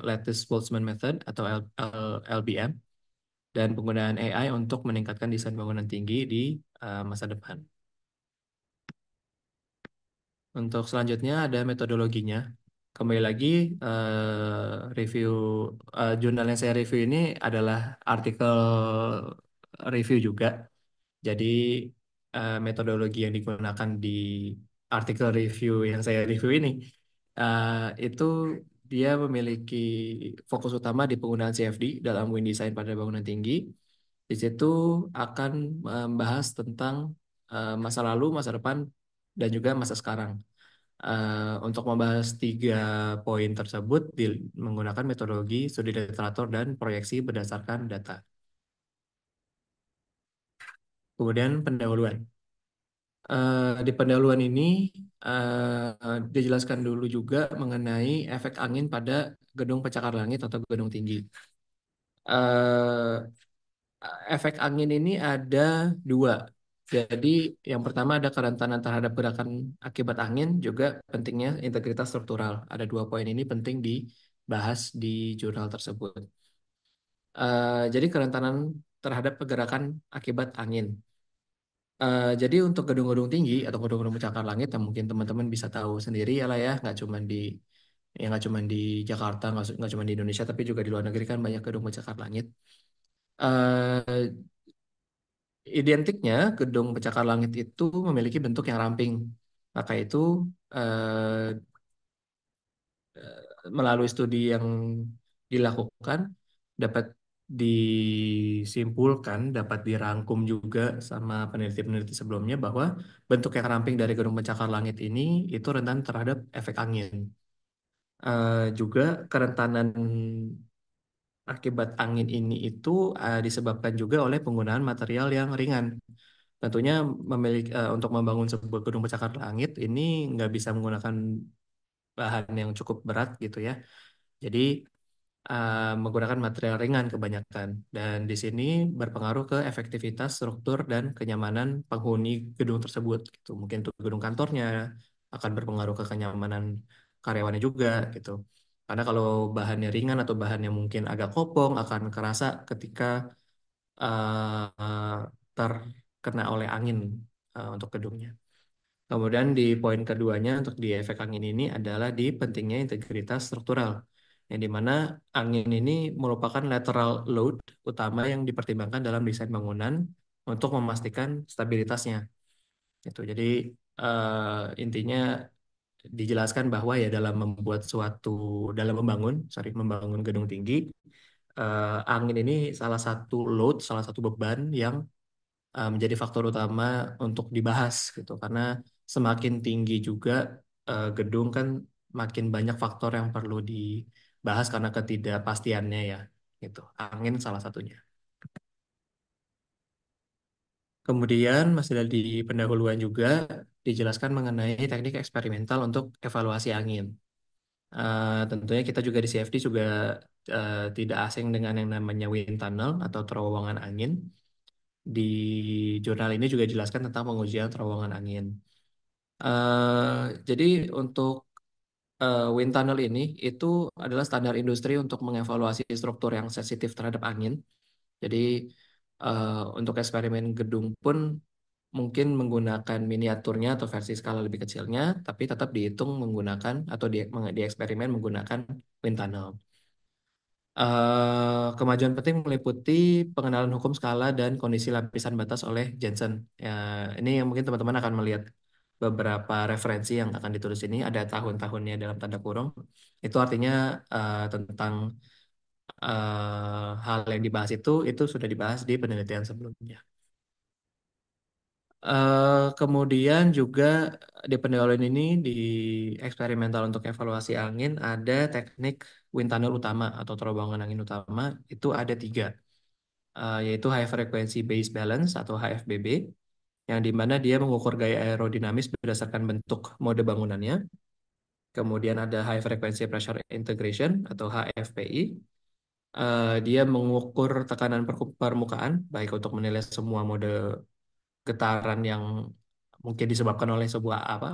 B: Lattice-Boltzmann Method atau LBM, dan penggunaan AI untuk meningkatkan desain bangunan tinggi di masa depan. Untuk selanjutnya ada metodologinya. kembali lagi review jurnal yang saya review ini adalah artikel review juga. Jadi metodologi yang digunakan di artikel review yang saya review ini eh, itu dia memiliki fokus utama di penggunaan CFD dalam wind design pada bangunan tinggi. Di situ akan membahas tentang masa lalu, masa depan, dan juga masa sekarang. Untuk membahas tiga poin tersebut menggunakan metodologi studi literatur dan proyeksi berdasarkan data. Kemudian pendahuluan. Di pendahuluan ini dijelaskan dulu juga mengenai efek angin pada gedung pencakar langit atau gedung tinggi. Eh, Efek angin ini ada dua. Jadi yang pertama ada kerentanan terhadap gerakan akibat angin, juga pentingnya integritas struktural. Ada dua poin ini penting dibahas di jurnal tersebut. Jadi kerentanan terhadap pergerakan akibat angin. Jadi untuk gedung-gedung tinggi atau gedung-gedung pencakar langit yang mungkin teman-teman bisa tahu sendiri ya lah ya, nggak cuma di Jakarta, nggak cuma di Indonesia, tapi juga di luar negeri kan banyak gedung pencakar langit. Eh, Identiknya gedung pencakar langit itu memiliki bentuk yang ramping. Maka itu eh, melalui studi yang dilakukan dapat disimpulkan, dapat dirangkum juga sama peneliti-peneliti sebelumnya bahwa bentuk yang ramping dari gedung pencakar langit ini itu rentan terhadap efek angin. Juga kerentanan akibat angin ini itu disebabkan juga oleh penggunaan material yang ringan. Tentunya untuk membangun sebuah gedung pencakar langit ini nggak bisa menggunakan bahan yang cukup berat gitu ya. Jadi menggunakan material ringan kebanyakan, dan di sini berpengaruh ke efektivitas struktur dan kenyamanan penghuni gedung tersebut gitu. Mungkin untuk gedung kantornya akan berpengaruh ke kenyamanan karyawannya juga gitu. Karena kalau bahannya ringan atau bahannya mungkin agak kopong akan kerasa ketika uh, terkena oleh angin untuk gedungnya. Kemudian di poin keduanya untuk di efek angin ini adalah di pentingnya integritas struktural, yang dimana angin ini merupakan lateral load utama yang dipertimbangkan dalam desain bangunan untuk memastikan stabilitasnya. Itu jadi intinya dijelaskan bahwa ya dalam membangun gedung tinggi, angin ini salah satu load, salah satu beban yang menjadi faktor utama untuk dibahas gitu, karena semakin tinggi juga gedung kan makin banyak faktor yang perlu dibahas karena ketidakpastiannya ya gitu. Angin salah satunya. Kemudian masih ada di pendahuluan juga dijelaskan mengenai teknik eksperimental untuk evaluasi angin. Tentunya kita juga di CFD juga tidak asing dengan yang namanya wind tunnel atau terowongan angin. Di jurnal ini juga dijelaskan tentang pengujian terowongan angin. Jadi untuk wind tunnel ini itu adalah standar industri untuk mengevaluasi struktur yang sensitif terhadap angin. Jadi untuk eksperimen gedung pun mungkin menggunakan miniaturnya atau versi skala lebih kecilnya, tapi tetap dihitung menggunakan atau dieksperimen menggunakan wind tunnel. Kemajuan penting meliputi pengenalan hukum skala dan kondisi lapisan batas oleh Jensen. Ya, ini yang mungkin teman-teman akan melihat beberapa referensi yang akan ditulis ini, ada tahun-tahunnya dalam tanda kurung. Itu artinya tentang hal yang dibahas itu sudah dibahas di penelitian sebelumnya. Kemudian juga di pendahuluan ini di eksperimental untuk evaluasi angin ada teknik wind tunnel utama atau terowongan angin utama, itu ada tiga, yaitu High Frequency Base Balance atau HFBB, yang dimana dia mengukur gaya aerodinamis berdasarkan bentuk mode bangunannya. Kemudian ada High Frequency Pressure Integration atau HFPI. Dia mengukur tekanan permukaan baik untuk menilai semua mode getaran yang mungkin disebabkan oleh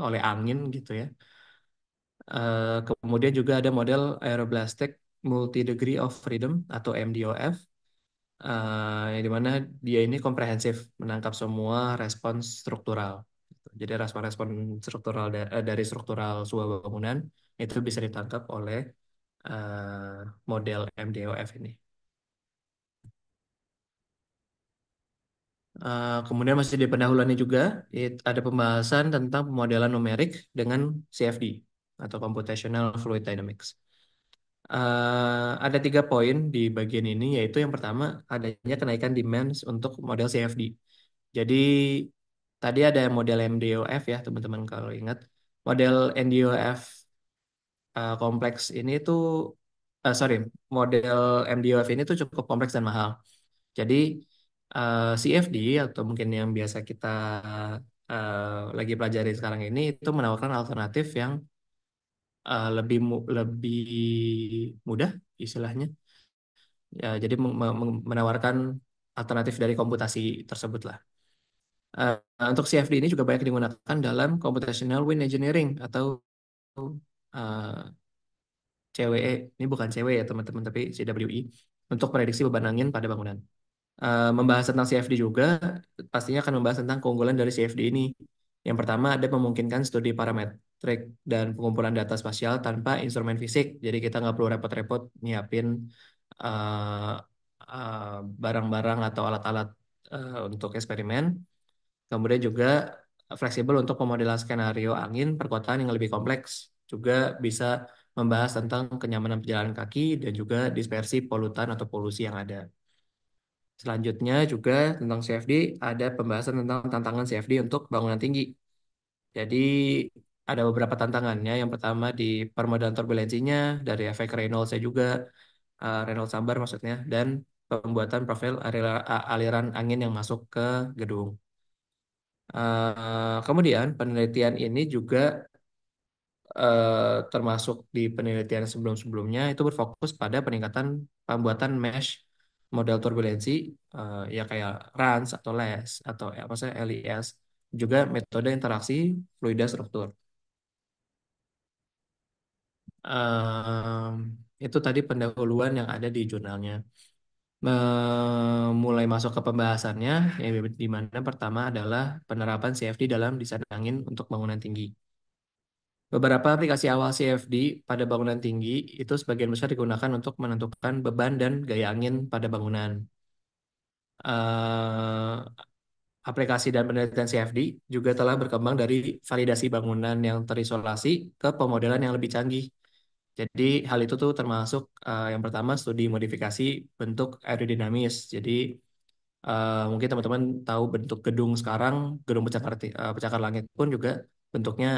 B: oleh angin gitu ya. Kemudian juga ada model Aeroblastic Multi Degree of Freedom atau MDOF, yang dimana dia ini komprehensif menangkap semua respons struktural. Jadi respon-respon struktural dari struktural sebuah bangunan
E: itu bisa ditangkap oleh eh, model MDOF ini. Kemudian masih di pendahuluannya juga ada pembahasan tentang pemodelan numerik dengan CFD atau Computational Fluid Dynamics. Ada 3 poin di bagian ini, yaitu yang pertama adanya kenaikan demand untuk model CFD. Jadi tadi ada model MDOF ya teman-teman kalau ingat. Model MDOF kompleks ini tuh, sorry, model MDOF ini tuh cukup kompleks dan mahal. Jadi CFD atau mungkin yang biasa kita lagi pelajari sekarang ini itu menawarkan alternatif yang lebih mudah istilahnya. Ya, jadi menawarkan alternatif dari komputasi tersebut lah. Untuk CFD ini juga banyak digunakan dalam computational wind engineering atau uh, CWE. Ini bukan CWE ya teman-teman, tapi CWE untuk prediksi beban angin pada bangunan. Membahas tentang CFD juga pastinya akan membahas tentang keunggulan dari CFD ini. Yang pertama ada memungkinkan studi parametrik dan pengumpulan data spasial tanpa instrumen fisik. Jadi kita nggak perlu repot-repot nyiapin eh, barang-barang atau alat-alat untuk eksperimen. Kemudian juga fleksibel untuk pemodelan skenario angin perkotaan yang lebih kompleks. Juga bisa membahas tentang kenyamanan pejalan kaki dan juga dispersi polutan atau polusi yang ada. Selanjutnya juga tentang CFD ada pembahasan tentang tantangan CFD untuk bangunan tinggi. Jadi ada beberapa tantangannya. Yang pertama di permodalan turbulensinya, dari efek Reynolds juga, Reynolds number maksudnya, dan pembuatan profil aliran angin yang masuk ke gedung. Kemudian penelitian ini juga termasuk di penelitian sebelum-sebelumnya itu berfokus pada peningkatan pembuatan mesh model turbulensi, ya kayak RANS atau LES atau ya, maksudnya LES, juga metode interaksi fluida struktur. Itu tadi pendahuluan yang ada di jurnalnya. Mulai masuk ke pembahasannya, yang di mana pertama adalah penerapan CFD dalam desain angin untuk bangunan tinggi. Beberapa aplikasi awal CFD pada bangunan tinggi itu sebagian besar digunakan untuk menentukan beban dan gaya angin pada bangunan. Eh, Aplikasi dan penelitian CFD juga telah berkembang dari validasi bangunan yang terisolasi ke pemodelan yang lebih canggih. Jadi hal itu tuh termasuk yang pertama studi modifikasi bentuk aerodinamis. Jadi mungkin teman-teman tahu bentuk gedung sekarang, gedung pencakar langit pun juga bentuknya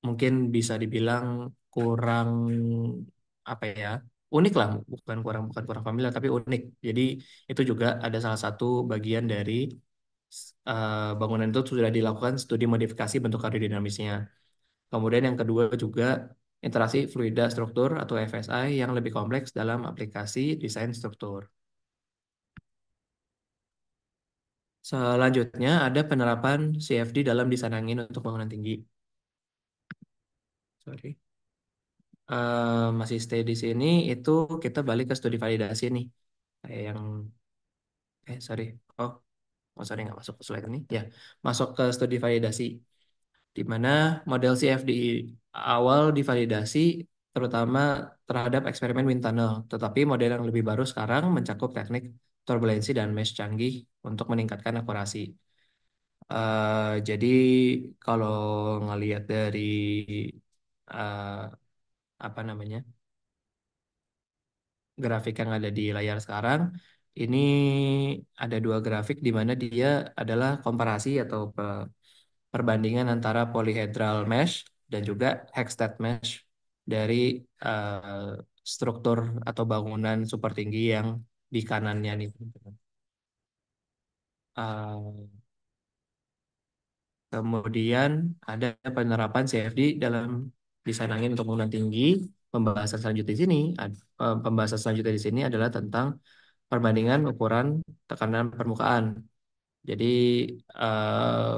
E: mungkin bisa dibilang kurang apa ya, unik lah, bukan kurang familiar tapi unik. Jadi itu juga ada salah satu bagian dari bangunan itu sudah dilakukan studi modifikasi bentuk aerodinamisnya. Kemudian yang kedua juga interaksi fluida struktur atau FSI yang lebih kompleks dalam aplikasi desain struktur. Selanjutnya ada penerapan CFD dalam desain angin untuk bangunan tinggi. Sorry. Masih stay di sini, itu kita balik ke studi validasi nih. Kayak yang, sorry. Oh, oh sorry nggak masuk ke slide ini. Ya, masuk ke studi validasi. Di mana model CFD awal divalidasi terutama terhadap eksperimen wind tunnel. Tetapi model yang lebih baru sekarang mencakup teknik turbulensi dan mesh canggih untuk meningkatkan akurasi. Jadi kalau ngelihat dari eh, apa namanya, grafik yang ada di layar sekarang, ini ada 2 grafik di mana dia adalah komparasi atau perbandingan antara polyhedral mesh dan juga hexstat mesh dari eh, struktur atau bangunan super tinggi yang di kanannya nih, teman-teman. Kemudian ada penerapan CFD dalam desain angin untuk bangunan tinggi. Pembahasan selanjutnya di sini adalah tentang perbandingan ukuran tekanan permukaan. Jadi eh,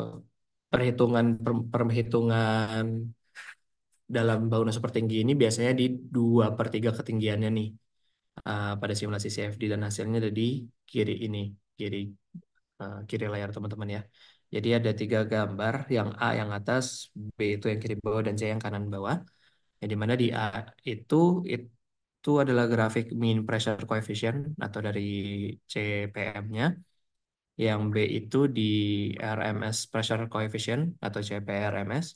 E: perhitungan dalam bangunan super tinggi ini biasanya di 2/3 ketinggiannya nih, pada simulasi CFD, dan hasilnya ada di kiri ini, kiri kiri layar teman-teman ya. Jadi ada 3 gambar, yang A yang atas, B itu yang kiri bawah, dan C yang kanan bawah. Yang dimana di A itu itu adalah grafik mean pressure coefficient atau dari CPM-nya. Yang B itu di RMS pressure coefficient atau CPRMS.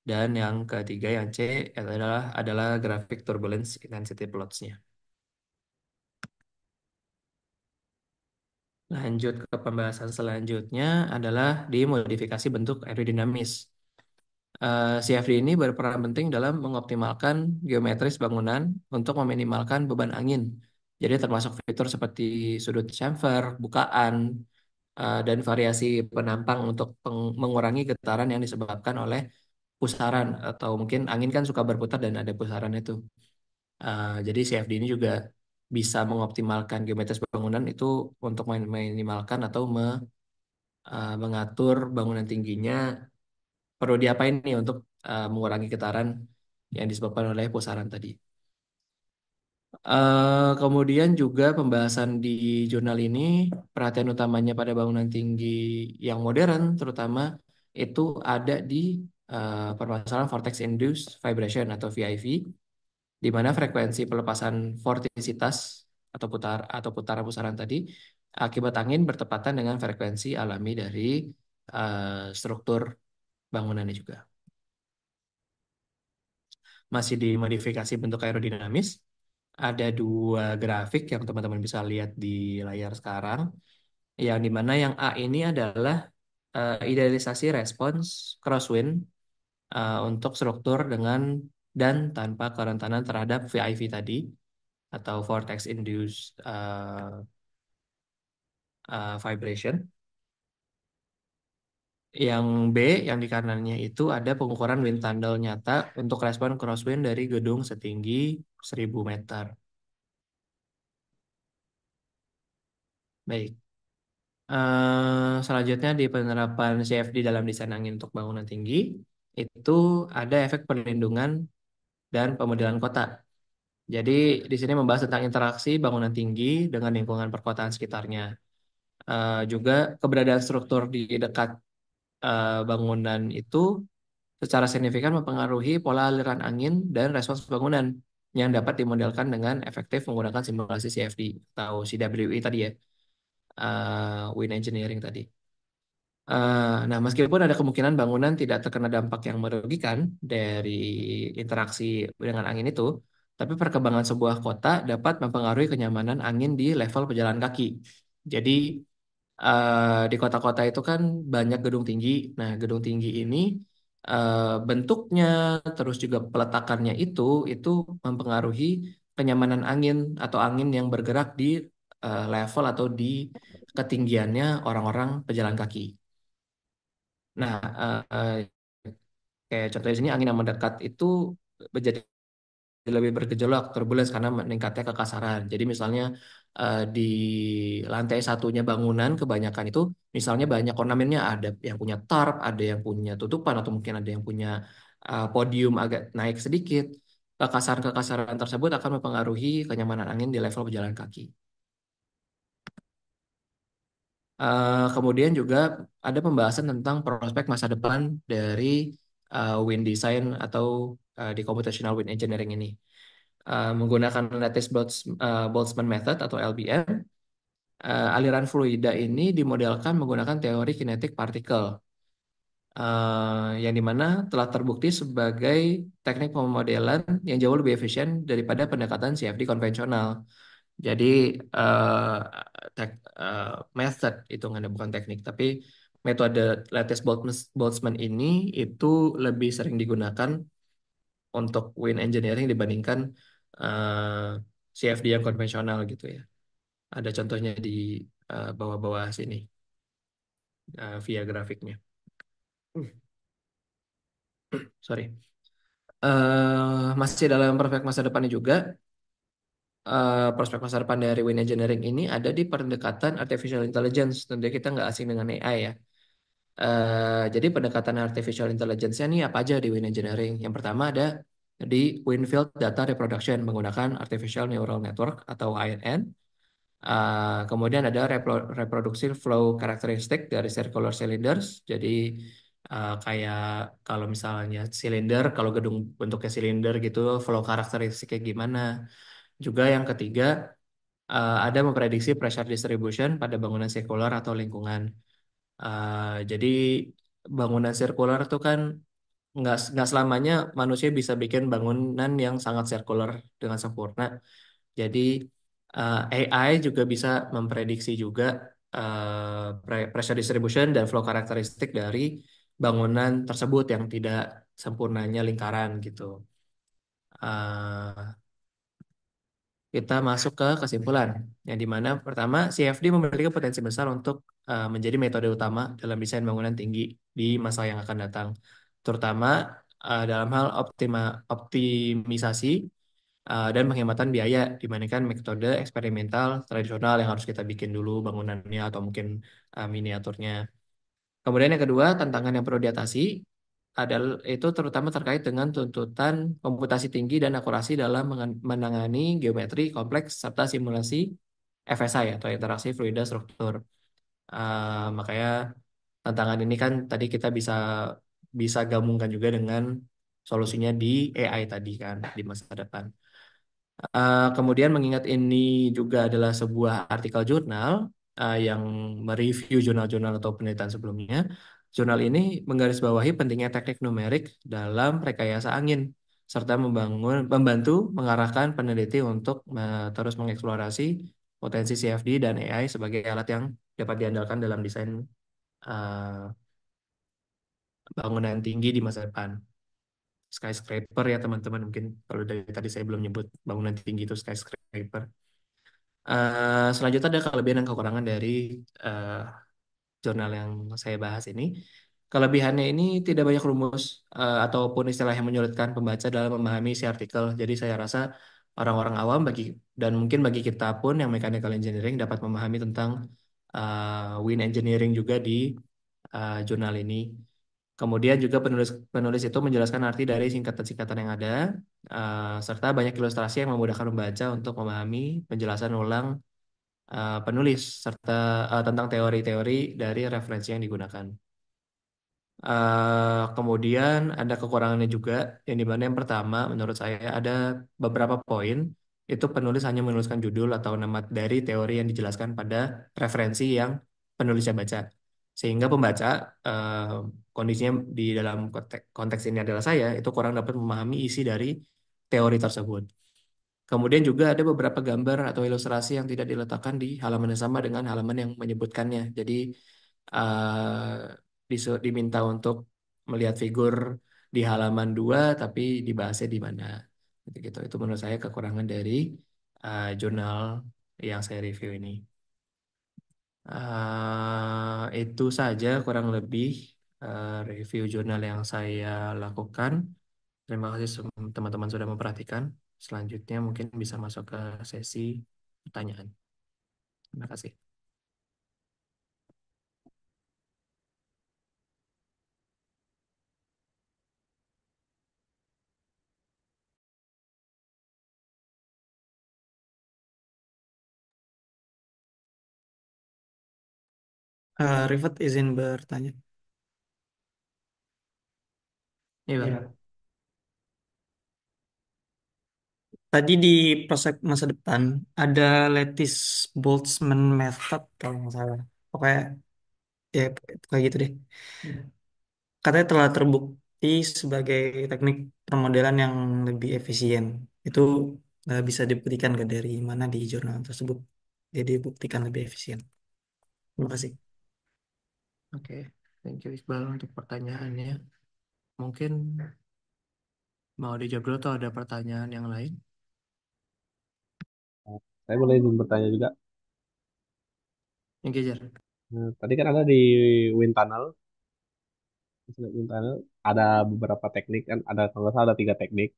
E: Dan yang ketiga yang C adalah grafik turbulence intensity plots-nya. Lanjut ke pembahasan selanjutnya adalah di modifikasi bentuk aerodinamis. CFD ini berperan penting dalam mengoptimalkan geometris bangunan untuk meminimalkan beban angin. Jadi termasuk fitur seperti sudut chamfer, bukaan, dan variasi penampang untuk mengurangi getaran yang disebabkan oleh pusaran atau mungkin angin kan suka berputar dan ada pusaran itu. Jadi CFD ini juga bisa mengoptimalkan geometris bangunan itu untuk meminimalkan atau mengatur bangunan tingginya perlu diapain nih untuk mengurangi getaran yang disebabkan oleh pusaran tadi. Kemudian juga pembahasan di jurnal ini perhatian utamanya pada bangunan tinggi yang modern terutama itu ada di permasalahan vortex induced vibration atau VIV di mana frekuensi pelepasan vortisitas atau putaran pusaran tadi akibat angin bertepatan dengan frekuensi alami dari struktur bangunannya juga. Masih di modifikasi bentuk aerodinamis, ada dua grafik yang teman-teman bisa lihat di layar sekarang. Yang dimana yang A ini adalah idealisasi respons crosswind untuk struktur dengan dan tanpa kerentanan terhadap VIV tadi atau vortex induced vibration. Yang B, yang di kanannya itu ada pengukuran wind tunnel nyata untuk respon crosswind dari gedung setinggi 1000 meter. Baik. Selanjutnya di penerapan CFD dalam desain angin untuk bangunan tinggi, itu ada efek perlindungan dan pemodelan kota. Jadi di sini membahas tentang interaksi bangunan tinggi dengan lingkungan perkotaan sekitarnya. Juga keberadaan struktur di dekat bangunan itu secara signifikan mempengaruhi pola aliran angin dan respons bangunan yang dapat dimodelkan dengan efektif menggunakan simulasi CFD atau CWE tadi ya, wind engineering tadi. Nah, meskipun ada kemungkinan bangunan tidak terkena dampak yang merugikan dari interaksi dengan angin itu, tapi perkembangan sebuah kota dapat mempengaruhi kenyamanan angin di level pejalan kaki. Jadi, di kota-kota itu kan banyak gedung tinggi. Nah, gedung tinggi ini bentuknya, terus juga peletakannya itu mempengaruhi kenyamanan angin atau angin yang bergerak di level atau di ketinggiannya orang-orang pejalan kaki. Nah, kayak contohnya di sini angin yang mendekat itu menjadi lebih bergejolak, turbulence karena meningkatnya kekasaran. Jadi misalnya di lantai satunya bangunan kebanyakan itu misalnya banyak ornamennya, ada yang punya tarp, ada yang punya tutupan atau mungkin ada yang punya podium agak naik sedikit. Kekasaran-kekasaran tersebut akan mempengaruhi kenyamanan angin di level pejalan kaki. Kemudian juga ada pembahasan tentang prospek masa depan dari wind design atau di computational wind engineering ini. Menggunakan lattice Boltzmann method atau LBM, aliran fluida ini dimodelkan menggunakan teori kinetik partikel, yang dimana telah terbukti sebagai teknik pemodelan yang jauh lebih efisien daripada pendekatan CFD konvensional. Jadi eh, method hitungannya bukan teknik, tapi metode lattice Boltzmann ini itu lebih sering digunakan untuk wind engineering dibandingkan CFD yang konvensional gitu ya. Ada contohnya di bawah-bawah sini via grafiknya. Sorry. Masih dalam prospek masa depannya juga, prospek masa depan dari wind engineering ini ada di pendekatan artificial intelligence. Tentunya kita nggak asing dengan AI ya. Jadi pendekatan artificial intelligence-nya nih apa aja di wind engineering? Yang pertama ada di wind field data reproduction menggunakan artificial neural network atau ANN. Kemudian ada reproduksi flow karakteristik dari circular cylinders. Jadi Kayak kalau misalnya silinder, kalau gedung bentuknya silinder gitu, flow karakteristiknya gimana. Juga yang ketiga, ada memprediksi pressure distribution pada bangunan sirkular atau lingkungan. Jadi bangunan sirkular itu kan nggak selamanya manusia bisa bikin bangunan yang sangat sirkular dengan sempurna. Jadi AI juga bisa memprediksi juga pressure distribution dan flow karakteristik dari bangunan tersebut yang tidak sempurnanya lingkaran gitu. Eh, kita masuk ke kesimpulan, yang dimana pertama CFD memiliki potensi besar untuk menjadi metode utama dalam desain bangunan tinggi di masa yang akan datang, terutama dalam hal optimisasi dan penghematan biaya dibandingkan metode eksperimental tradisional yang harus kita bikin dulu bangunannya atau mungkin miniaturnya. Kemudian yang kedua, tantangan yang perlu diatasi adalah itu terutama terkait dengan tuntutan komputasi tinggi dan akurasi dalam menangani geometri kompleks serta simulasi FSI atau interaksi fluida struktur. Makanya tantangan ini kan tadi kita bisa bisa gabungkan juga dengan solusinya di AI tadi kan di masa depan. Kemudian mengingat ini juga adalah sebuah artikel jurnal yang mereview jurnal-jurnal atau penelitian sebelumnya, jurnal ini menggarisbawahi pentingnya teknik numerik dalam rekayasa angin serta membantu mengarahkan peneliti untuk terus mengeksplorasi potensi CFD dan AI sebagai alat yang dapat diandalkan dalam desain uh, bangunan tinggi di masa depan. Skyscraper ya teman-teman, mungkin kalau dari tadi saya belum nyebut bangunan tinggi itu skyscraper. Selanjutnya ada kelebihan dan kekurangan dari eh, jurnal yang saya bahas ini. Kelebihannya ini tidak banyak rumus ataupun istilah yang menyulitkan pembaca dalam memahami si artikel. Jadi saya rasa orang-orang awam dan mungkin bagi kita pun yang mechanical engineering dapat memahami tentang wind engineering juga di jurnal ini. Kemudian juga penulis penulis itu menjelaskan arti dari singkatan-singkatan yang ada, serta banyak ilustrasi yang memudahkan membaca untuk memahami penjelasan ulang penulis serta tentang teori-teori dari referensi yang digunakan. Kemudian ada kekurangannya juga, yang dimana yang pertama menurut saya ada beberapa poin itu penulis hanya menuliskan judul atau nama dari teori yang dijelaskan pada referensi yang penulisnya baca, sehingga pembaca eh, kondisinya di dalam konteks ini adalah saya itu kurang dapat memahami isi dari teori tersebut. Kemudian juga ada beberapa gambar atau ilustrasi yang tidak diletakkan di halaman yang sama dengan halaman yang menyebutkannya. Jadi diminta untuk melihat figur di halaman 2, tapi dibahasnya di mana. Gitu. Itu menurut saya kekurangan dari jurnal yang saya review ini. Itu saja kurang lebih review jurnal yang saya lakukan. Terima kasih teman-teman sudah memperhatikan. Selanjutnya mungkin bisa masuk ke sesi pertanyaan. Terima kasih.
B: Rifat izin bertanya.
E: Iya, Bang.
B: Ya. Tadi di prospek masa depan ada lattice Boltzmann method kalau nggak salah. Pokoknya ya kayak gitu deh. Katanya telah terbukti sebagai teknik permodelan yang lebih efisien. Itu bisa dibuktikan ke dari mana di jurnal tersebut. Jadi dibuktikan lebih efisien. Terima kasih.
E: Oke, thank you Iqbal untuk pertanyaannya. Mungkin mau dijawab dulu atau ada pertanyaan yang lain?
D: Saya boleh izin bertanya juga.
E: Yang kejar.
D: Tadi kan ada di wind tunnel, wind tunnel ada beberapa teknik kan, ada kalau nggak salah ada 3 teknik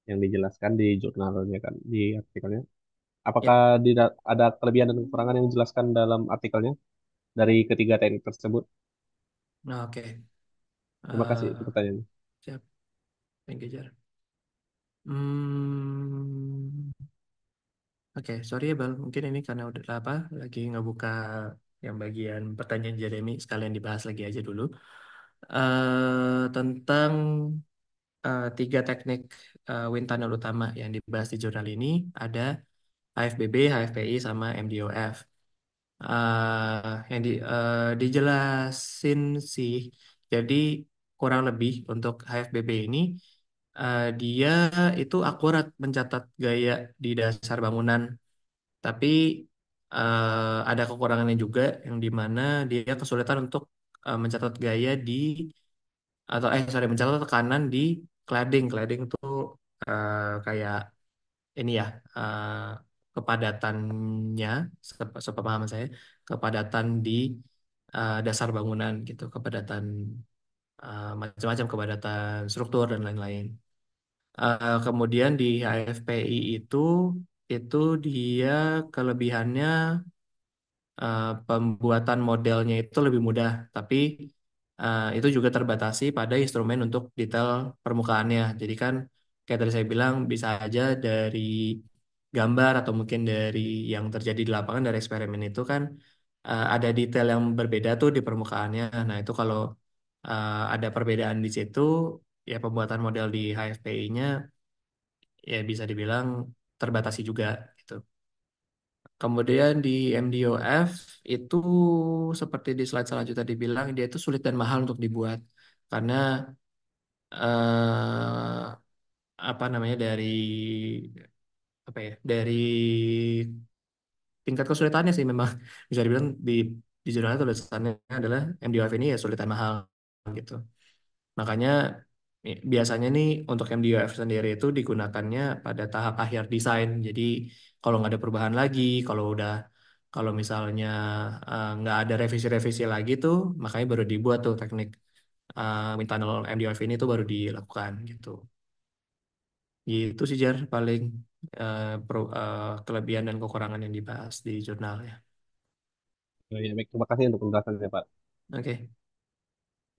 D: yang dijelaskan di jurnalnya kan, di artikelnya. Apakah
E: Ya,
D: ada kelebihan dan kekurangan yang dijelaskan dalam artikelnya dari ketiga teknik tersebut?
E: nah, oke.
D: Terima kasih itu
E: Eh,
D: pertanyaannya.
E: siap, yang kejar. Hmm, oke, sorry ya Bal, mungkin ini karena udah apa, lagi ngebuka yang bagian pertanyaan Jeremy, sekalian dibahas lagi aja dulu. tentang tiga teknik wind tunnel utama yang dibahas di jurnal ini ada HFBB, HFPI, sama MDOF. Dijelasin sih, jadi kurang lebih untuk HFBB ini dia itu akurat mencatat gaya di dasar bangunan, tapi ada kekurangannya juga yang dimana dia kesulitan untuk mencatat gaya di atau sorry mencatat tekanan di cladding. Cladding itu kayak ini ya, kepadatannya sepemahaman saya, kepadatan di dasar bangunan gitu, kepadatan macam-macam, kepadatan struktur dan lain-lain. Kemudian di HFPI itu dia kelebihannya pembuatan modelnya itu lebih mudah, tapi itu juga terbatasi pada instrumen untuk detail permukaannya. Jadi kan kayak tadi saya bilang bisa aja dari gambar atau mungkin dari yang terjadi di lapangan dari eksperimen itu kan ada detail yang berbeda tuh di permukaannya. Nah itu kalau ada perbedaan di situ, ya pembuatan model di HFPI-nya ya bisa dibilang terbatasi juga gitu. Kemudian di MDOF itu seperti di slide selanjutnya dibilang dia itu sulit dan mahal untuk dibuat karena eh, apa namanya dari tingkat kesulitannya sih memang bisa dibilang di jurnal tulisannya adalah MDOF ini ya sulit dan mahal gitu. Makanya biasanya nih untuk MDOF sendiri itu digunakannya pada tahap akhir desain. Jadi kalau nggak ada perubahan lagi, kalau misalnya nggak ada revisi-revisi lagi tuh, makanya baru dibuat tuh teknik wind tunnel MDOF ini tuh baru dilakukan gitu. Gitu sih Jar paling kelebihan dan kekurangan yang dibahas di jurnal ya.
D: Oh, ya, baik. Terima kasih untuk penjelasannya, Pak.
E: Oke.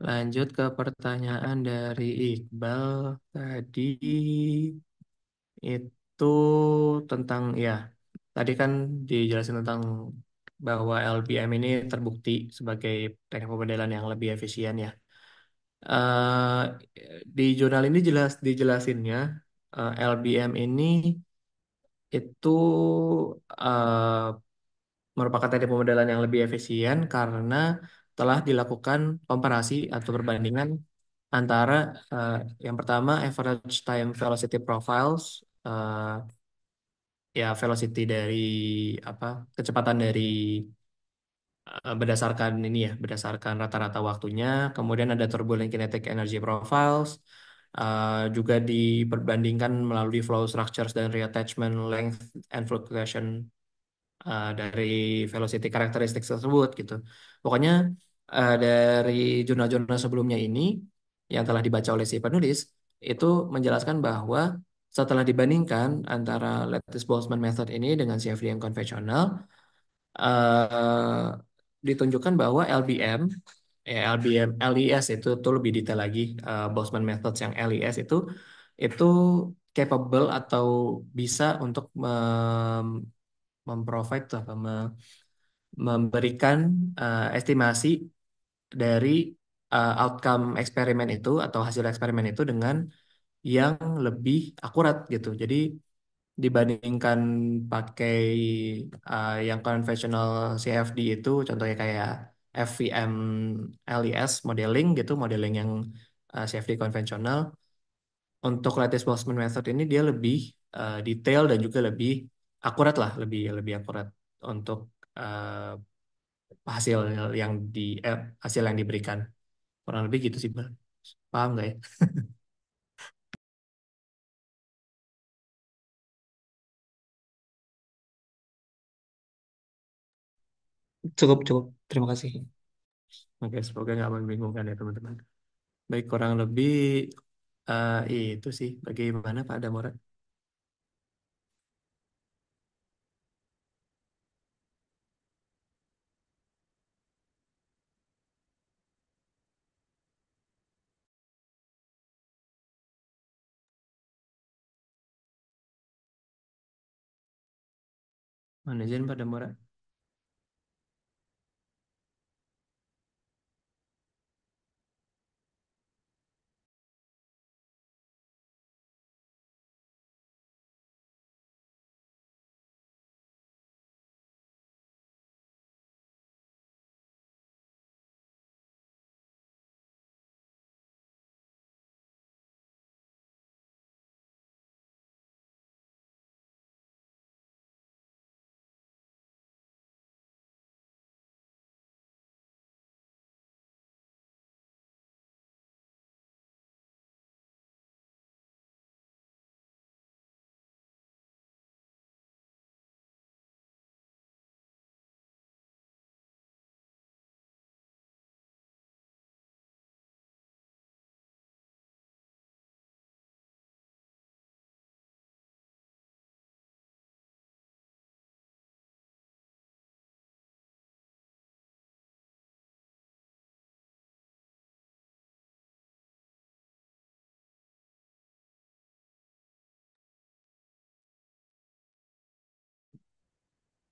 E: Lanjut ke pertanyaan dari Iqbal tadi itu tentang ya tadi kan dijelasin tentang bahwa LBM ini terbukti sebagai teknik pemodelan yang lebih efisien ya. Eh, di jurnal ini dijelasinnya LBM ini itu eh, merupakan teknik pemodelan yang lebih efisien karena telah dilakukan komparasi atau perbandingan antara eh, yang pertama average time velocity profiles, ya velocity dari apa kecepatan dari berdasarkan ini ya berdasarkan rata-rata waktunya, kemudian ada turbulent kinetic energy profiles, juga diperbandingkan melalui flow structures dan reattachment length and fluctuation dari velocity karakteristik tersebut gitu. Pokoknya dari jurnal-jurnal sebelumnya ini yang telah dibaca oleh si penulis itu menjelaskan bahwa setelah dibandingkan antara Lattice-Boltzmann method ini dengan CFD yang konvensional, eh, ditunjukkan bahwa LBM, LES itu tuh lebih detail lagi. Boltzmann methods yang LES itu capable atau bisa untuk memprovide tuh, memberikan estimasi dari outcome eksperimen itu atau hasil eksperimen itu dengan yang lebih akurat gitu. Jadi dibandingkan pakai yang konvensional CFD itu, contohnya kayak FVM LES modeling gitu, modeling yang CFD konvensional. Untuk lattice Boltzmann method ini dia lebih detail dan juga lebih akurat lah, lebih lebih akurat untuk eh, hasil yang di hasil yang diberikan. Kurang lebih gitu sih, Bang. Paham nggak ya? Cukup, cukup. Terima kasih. Oke, semoga nggak membingungkan ya teman-teman. Baik, kurang lebih itu sih. Bagaimana Pak Damora? Mana izin Pak Damora?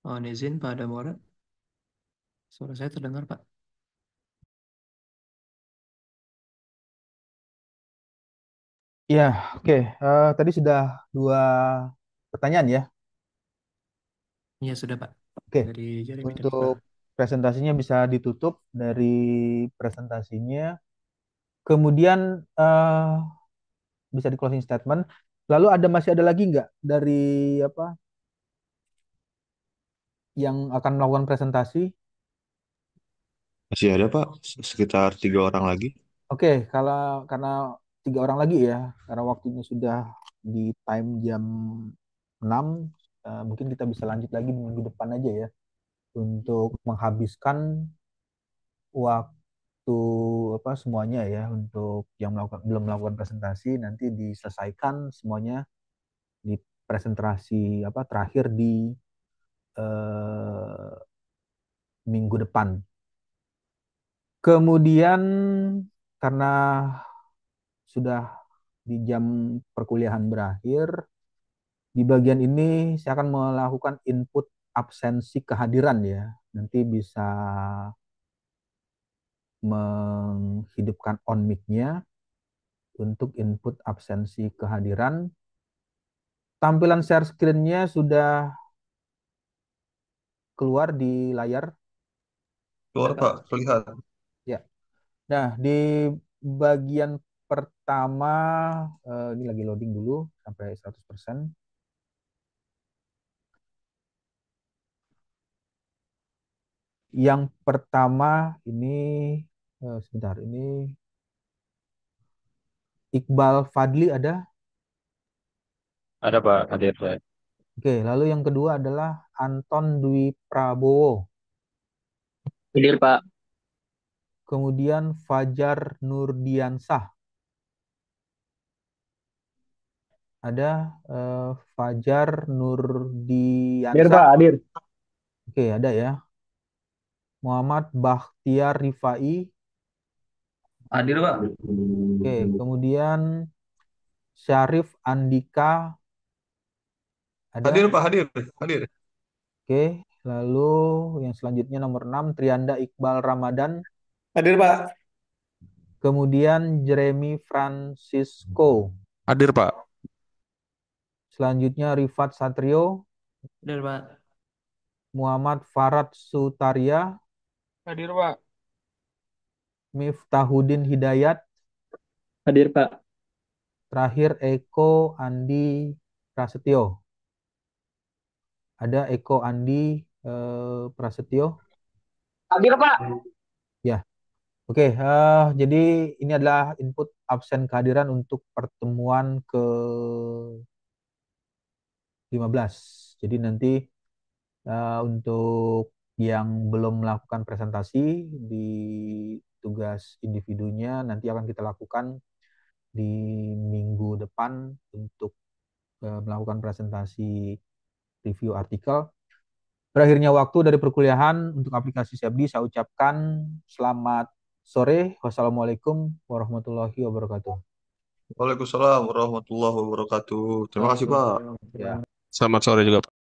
E: Mohon izin Pak Damora. Suara saya terdengar, Pak.
A: Ya, oke. Tadi sudah dua pertanyaan ya.
E: Iya, sudah, Pak.
A: Oke,
E: Dari Jeremy
A: untuk
E: Developer.
A: presentasinya bisa ditutup dari presentasinya. Kemudian bisa di closing statement. Lalu masih ada lagi nggak dari apa yang akan melakukan presentasi?
C: Masih ada Pak, sekitar 3 orang lagi.
A: Oke, kalau karena 3 orang lagi ya, karena waktunya sudah di time jam 6, mungkin kita bisa lanjut lagi di minggu depan aja ya untuk menghabiskan waktu semuanya ya untuk yang belum melakukan presentasi nanti diselesaikan semuanya di presentasi terakhir di eh, minggu depan. Kemudian karena sudah di jam perkuliahan berakhir, di bagian ini saya akan melakukan input absensi kehadiran ya. Nanti bisa menghidupkan on mic-nya untuk input absensi kehadiran. Tampilan share screen-nya sudah keluar di layar.
C: Keluar Pak, terlihat.
A: Ya. Nah, di bagian pertama, ini lagi loading dulu sampai 100%. Yang pertama ini, sebentar, ini Iqbal Fadli ada?
F: Ada Pak, hadir saya.
A: Oke, lalu yang kedua adalah Anton Dwi Prabowo.
F: Hadir Pak.
A: Kemudian Fajar Nurdiansah. Ada Fajar
F: Hadir
A: Nurdiansah.
F: Pak, hadir.
A: Oke, ada ya. Muhammad Bakhtiar Rifai.
F: Hadir Pak.
A: Oke, kemudian Syarif Andika
C: Hadir
A: ada.
C: Pak, hadir, hadir.
A: Oke, lalu yang selanjutnya nomor 6 Trianda Iqbal Ramadan.
B: Hadir, Pak.
A: Kemudian Jeremy Francisco.
C: Hadir Pak.
A: Selanjutnya Rifat Satrio,
E: Hadir, Pak.
A: Muhammad Farad Sutaria,
F: Hadir Pak.
A: Miftahudin Hidayat,
F: Hadir Pak.
A: terakhir Eko Andi Prasetyo. Ada Eko Andi Prasetyo.
F: Hadir Pak.
A: Ya, oke. Jadi ini adalah input absen kehadiran untuk pertemuan ke-15. Jadi nanti untuk yang belum melakukan presentasi di tugas individunya nanti akan kita lakukan di minggu depan untuk melakukan presentasi review artikel. Berakhirnya waktu dari perkuliahan untuk aplikasi Sebdi, saya ucapkan selamat sore. Wassalamualaikum warahmatullahi wabarakatuh.
C: Waalaikumsalam warahmatullahi wabarakatuh. Terima kasih Pak.
A: Ya.
C: Selamat sore juga Pak.